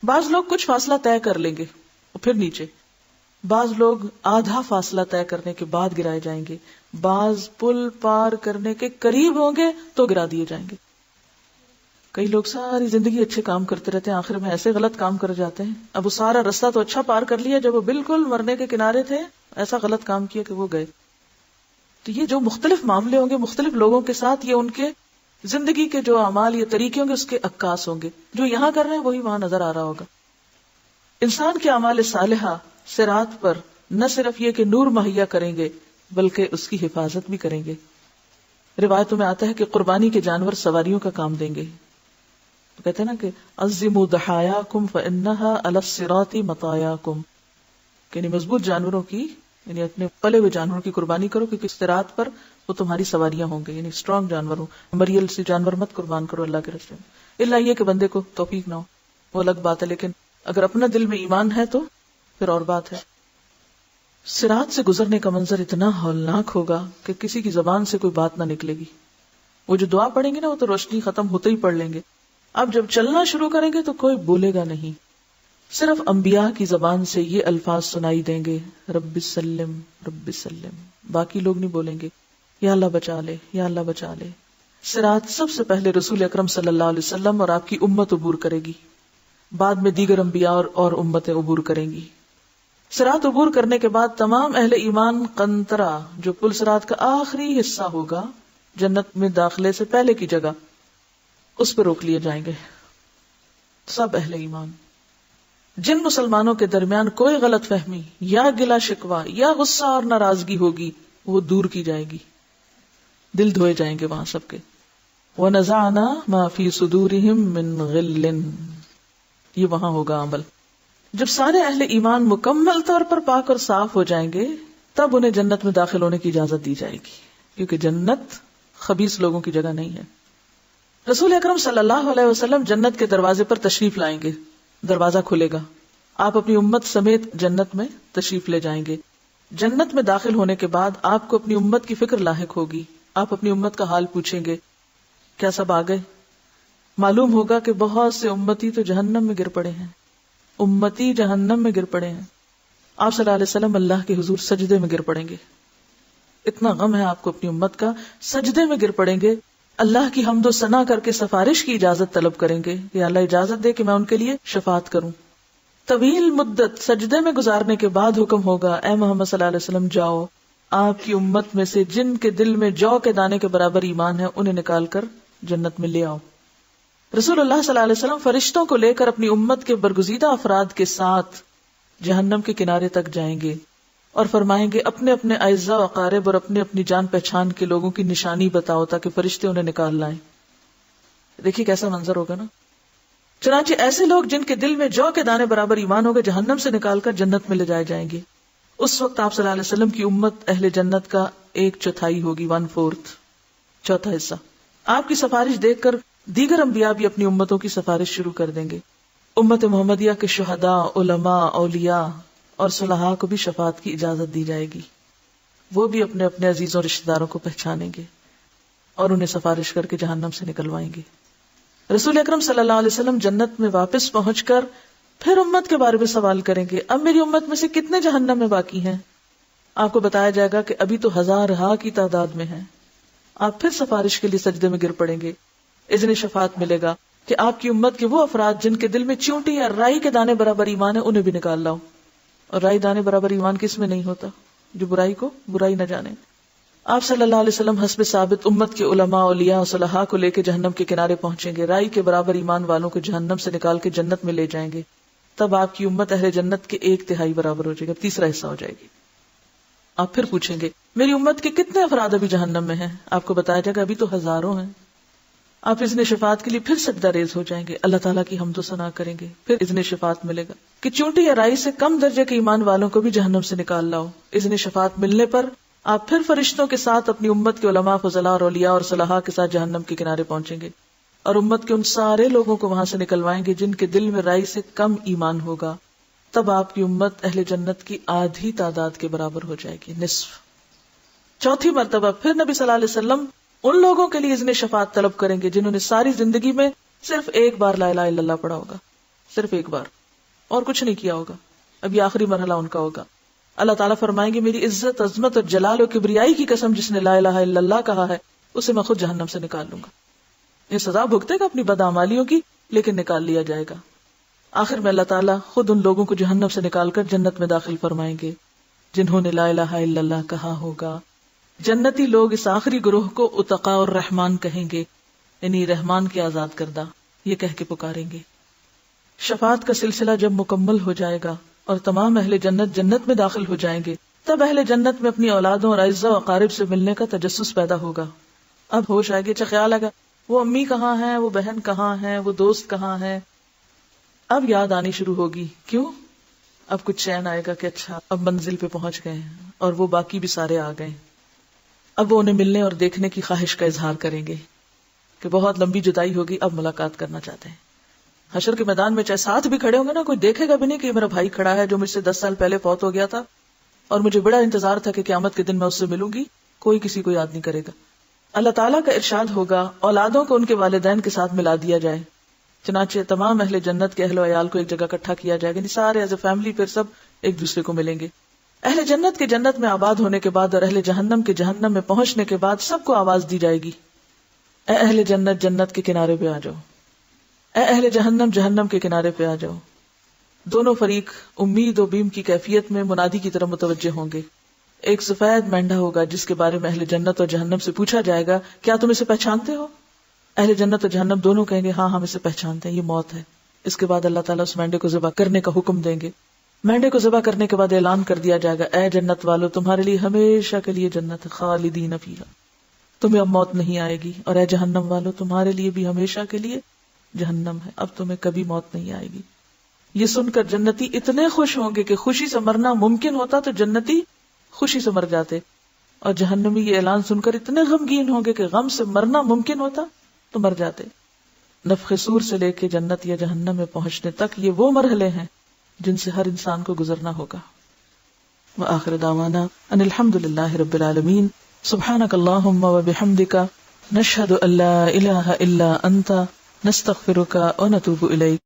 بعض لوگ کچھ فاصلہ طے کر لیں گے اور پھر نیچے، بعض لوگ آدھا فاصلہ طے کرنے کے بعد گرائے جائیں گے، بعض پل پار کرنے کے قریب ہوں گے تو گرا دیے جائیں گے۔ کئی لوگ ساری زندگی اچھے کام کرتے رہتے ہیں، آخر میں ایسے غلط کام کر جاتے ہیں۔ اب وہ سارا رستہ تو اچھا پار کر لیا، جب وہ بالکل مرنے کے کنارے تھے ایسا غلط کام کیا کہ وہ گئے۔ تو یہ جو مختلف معاملے ہوں گے مختلف لوگوں کے ساتھ، یہ ان کے زندگی کے جو اعمال یا طریقے ہوں گے اس کے عکاس ہوں گے، جو یہاں کر رہے ہیں وہی وہاں نظر آ رہا ہوگا۔ انسان کے اعمال صالحہ صراط پر نہ صرف یہ کہ نور مہیا کریں گے بلکہ اس کی حفاظت بھی کریں گے۔ روایتوں میں آتا ہے کہ قربانی کے جانور سواریوں کا کام دیں گے۔ کہتے ہیں نا کہ عظموا ضحایاکم فانها علی الصراط مطایاکم، یعنی مضبوط جانوروں کی، یعنی اپنے پلے ہوئے جانوروں کی قربانی کرو کیونکہ صراط پر وہ تمہاری سواریاں ہوں گے، یعنی اسٹرانگ جانور ہوں۔ مریل سے جانور مت قربان کرو اللہ کے راستے میں، الا یہ کہ بندے کو توفیق نہ ہو، وہ الگ بات ہے، لیکن اگر اپنا دل میں ایمان ہے تو پھر اور بات ہے۔ صراط سے گزرنے کا منظر اتنا ہولناک ہوگا کہ کسی کی زبان سے کوئی بات نہ نکلے گی۔ وہ جو دعا پڑھیں گے نا وہ تو روشنی ختم ہوتے ہی پڑھ لیں گے، اب جب چلنا شروع کریں گے تو کوئی بولے گا نہیں، صرف انبیاء کی زبان سے یہ الفاظ سنائی دیں گے، رب سلم رب سلم، باقی لوگ نہیں بولیں گے یا اللہ بچا لے یا اللہ بچا لے۔ صراط سب سے پہلے رسول اکرم صلی اللہ علیہ وسلم اور آپ کی امت عبور کرے گی، بعد میں دیگر انبیاء اور امتیں عبور کریں گی۔ صراط عبور کرنے کے بعد تمام اہل ایمان قنطرہ، جو پل صراط کا آخری حصہ ہوگا جنت میں داخلے سے پہلے کی جگہ، اس پہ روک لیے جائیں گے۔ سب اہل ایمان، جن مسلمانوں کے درمیان کوئی غلط فہمی یا گلا شکوہ یا غصہ اور ناراضگی ہوگی وہ دور کی جائے گی، دل دھوئے جائیں گے وہاں سب کے۔ وَنَزَعْنَا مَا فِي صُدُورِهِم مِّن غِلٍّ، یہ وہاں ہوگا عمل۔ جب سارے اہل ایمان مکمل طور پر پاک اور صاف ہو جائیں گے تب انہیں جنت میں داخل ہونے کی اجازت دی جائے گی، کیونکہ جنت خبیث لوگوں کی جگہ نہیں ہے۔ رسول اکرم صلی اللہ علیہ وسلم جنت کے دروازے پر تشریف لائیں گے، دروازہ کھلے گا، آپ اپنی امت سمیت جنت میں تشریف لے جائیں گے۔ جنت میں داخل ہونے کے بعد آپ کو اپنی امت کی فکر لاحق ہوگی، آپ اپنی امت کا حال پوچھیں گے، کیا سب آ گئے؟ معلوم ہوگا کہ بہت سے امتی تو جہنم میں گر پڑے ہیں، امتی جہنم میں گر پڑے ہیں۔ آپ صلی اللہ علیہ وسلم اللہ کے حضور سجدے میں گر پڑیں گے، اتنا غم ہے آپ کو اپنی امت کا، سجدے میں گر پڑیں گے، اللہ کی حمد و ثنا کر کے سفارش کی اجازت طلب کریں گے کہ اللہ اجازت دے کہ میں ان کے لیے شفاعت کروں۔ طویل مدت سجدے میں گزارنے کے بعد حکم ہوگا، اے محمد صلی اللہ علیہ وسلم جاؤ، آپ کی امت میں سے جن کے دل میں جو کے دانے کے برابر ایمان ہے انہیں نکال کر جنت میں لے آؤ۔ رسول اللہ صلی اللہ علیہ وسلم فرشتوں کو لے کر اپنی امت کے برگزیدہ افراد کے ساتھ جہنم کے کنارے تک جائیں گے اور فرمائیں گے اپنے اپنے اعزاء و اقارب اور اپنے اپنی جان پہچان کے لوگوں کی نشانی بتاؤ تاکہ فرشتے انہیں نکال لائیں۔ دیکھیے کیسا منظر ہوگا نا۔ چنانچہ ایسے لوگ جن کے دل میں جو کے دانے برابر ایمان ہوگا جہنم سے نکال کر جنت میں لے جائے جائیں گے۔ اس وقت آپ صلی اللہ علیہ وسلم کی امت اہل جنت کا 1/4 ہوگی، 1/4، چوتھا حصہ۔ آپ کی سفارش دیکھ کر دیگر انبیاء بھی اپنی امتوں کی سفارش شروع کر دیں گے۔ امت محمدیہ کے شہداء، علماء، اولیاء اور صلحاء کو بھی شفاعت کی اجازت دی جائے گی، وہ بھی اپنے اپنے عزیزوں رشتہ داروں کو پہچانیں گے اور انہیں سفارش کر کے جہنم سے نکلوائیں گے۔ رسول اکرم صلی اللہ علیہ وسلم جنت میں واپس پہنچ کر پھر امت کے بارے میں سوال کریں گے، اب میری امت میں سے کتنے جہنم میں باقی ہیں؟ آپ کو بتایا جائے گا کہ ابھی تو 1000 کی تعداد میں ہیں۔ آپ پھر سفارش کے لیے سجدے میں گر پڑیں گے، اذن شفاعت ملے گا کہ آپ کی امت کے وہ افراد جن کے دل میں چیونٹی یا رائی کے دانے برابر ایمان ہے انہیں بھی نکال لاؤ۔ اور رائی دانے برابر ایمان کس میں نہیں ہوتا؟ جو برائی کو برائی نہ جانے۔ آپ صلی اللہ علیہ وسلم حسب ثابت امت کے علماء، اولیاء اور صلحاء کو لے کے جہنم کے کنارے پہنچیں گے، رائی کے برابر ایمان والوں کو جہنم سے نکال کے جنت میں لے جائیں گے، تب آپ کی امت اہل جنت کے 1/3 برابر ہو جائے گی، اب تیسرا حصہ ہو جائے گی۔ آپ پھر پوچھیں گے میری امت کے کتنے افراد ابھی جہنم میں ہیں؟ آپ کو بتایا جائے گا ابھی تو ہزاروں ہیں۔ آپ اذن شفاعت کے لیے پھر سجدہ ریز ہو جائیں گے، اللہ تعالیٰ کی حمد و ثنا کریں گے، پھر اذن شفاعت ملے گا کہ چونٹی یا رائی سے کم درجے کے ایمان والوں کو بھی جہنم سے نکال لاؤ۔ اذن شفاعت ملنے پر آپ پھر فرشتوں کے ساتھ اپنی امت کے علماء، فضلاء اور اولیاء اور صلحاء کے ساتھ جہنم کے کنارے پہنچیں گے، اور امت کے ان سارے لوگوں کو وہاں سے نکلوائیں گے جن کے دل میں رائی سے کم ایمان ہوگا، تب آپ کی امت اہل جنت کی آدھی تعداد کے برابر ہو جائے گی، نصف۔ چوتھی مرتبہ پھر نبی صلی اللہ علیہ وسلم ان لوگوں کے لیے اذن شفاعت طلب کریں گے جنہوں نے ساری زندگی میں صرف ایک بار لا الہ الا اللہ پڑھا ہوگا، صرف ایک بار، اور کچھ نہیں کیا ہوگا۔ اب یہ آخری مرحلہ ان کا ہوگا۔ اللہ تعالیٰ فرمائیں گے میری عزت، عظمت اور جلال و کبریائی کی قسم جس نے لا الہ الا اللہ کہا ہے اسے میں خود جہنم سے نکال لوں گا۔ یہ سزا بھگتے گا اپنی بدعمالیوں کی، لیکن نکال لیا جائے گا۔ آخر میں اللہ تعالیٰ خود ان لوگوں کو جہنم سے نکال کر جنت میں داخل فرمائیں گے جنہوں نے لا الہ الا اللہ کہا ہوگا۔ جنتی لوگ اس آخری گروہ کو اتقاء الرحمن کہیں گے، یعنی رحمان کے آزاد کردہ، یہ کہہ کے پکاریں گے۔ شفاعت کا سلسلہ جب مکمل ہو جائے گا اور تمام اہل جنت جنت میں داخل ہو جائیں گے، تب اہل جنت میں اپنی اولادوں اور اعزاء و اقارب سے ملنے کا تجسس پیدا ہوگا۔ اب ہوش آئے گی، اچھا خیال آئے گا وہ امی کہاں ہیں، وہ بہن کہاں ہے، وہ دوست کہاں ہے۔ اب یاد آنی شروع ہوگی، کیوں؟ اب کچھ چین آئے گا کہ اچھا اب منزل پہ پہنچ گئے ہیں اور وہ باقی بھی سارے آ گئے۔ اب وہ انہیں ملنے اور دیکھنے کی خواہش کا اظہار کریں گے کہ بہت لمبی جدائی ہوگی، اب ملاقات کرنا چاہتے ہیں۔ حشر کے میدان میں چاہے ساتھ بھی کھڑے ہوں گے نا، کوئی دیکھے گا بھی نہیں کہ میرا بھائی کھڑا ہے جو مجھ سے 10 سال پہلے فوت ہو گیا تھا اور مجھے بڑا انتظار تھا کہ قیامت کے دن میں اس سے ملوں گی، کوئی کسی کو یاد نہیں کرے گا۔ اللہ تعالیٰ کا ارشاد ہوگا اولادوں کو ان کے والدین کے ساتھ ملا دیا جائے، چنانچہ تمام اہل جنت کے اہل و عیال کو ایک جگہ اکٹھا کیا جائے گا، یعنی سارے ایز اے فیملی پھر سب ایک دوسرے کو ملیں گے۔ اہل جنت کے جنت میں آباد ہونے کے بعد اور اہل جہنم کے جہنم میں پہنچنے کے بعد سب کو آواز دی جائے گی، اے اہل جنت جنت کے کنارے پہ آ جاؤ، اے اہل جہنم جہنم کے کنارے پہ آ جاؤ۔ دونوں فریق امید و بیم کی کیفیت میں منادی کی طرف متوجہ ہوں گے۔ ایک سفید مینڈا ہوگا جس کے بارے میں اہل جنت اور جہنم سے پوچھا جائے گا کیا تم اسے پہچانتے ہو؟ اہل جنت اور جہنم دونوں کہیں گے ہاں ہم اسے پہچانتے ہیں، یہ موت ہے۔ اس کے بعد اللہ تعالیٰ اس مینڈے کو ذبح کرنے کا حکم دیں گے۔ مینڈے کو ذبح کرنے کے بعد اعلان کر دیا جائے گا اے جنت والو تمہارے لیے ہمیشہ کے لیے جنت ہے، خالدین فیہا، تمہیں اب موت نہیں آئے گی، اور اے جہنم والو تمہارے لیے بھی ہمیشہ کے لیے جہنم ہے، اب تمہیں کبھی موت نہیں آئے گی۔ یہ سن کر جنتی اتنے خوش ہوں گے کہ خوشی سے مرنا ممکن ہوتا تو جنتی خوشی سے مر جاتے، اور جہنمی یہ اعلان سن کر اتنے غمگین ہوں گے کہ غم سے مرنا ممکن ہوتا تو مر جاتے۔ نفخ صور سے لے کے جنت یا جہنم میں پہنچنے تک یہ وہ مرحلے ہیں جن سے ہر انسان کو گزرنا ہوگا۔ وآخر دعوانا ان الحمد للہ رب العالمین، سبحانک اللہم وبحمدک، نشہد ان لا الہ الا انت، نستغفرک ونتوب الیک۔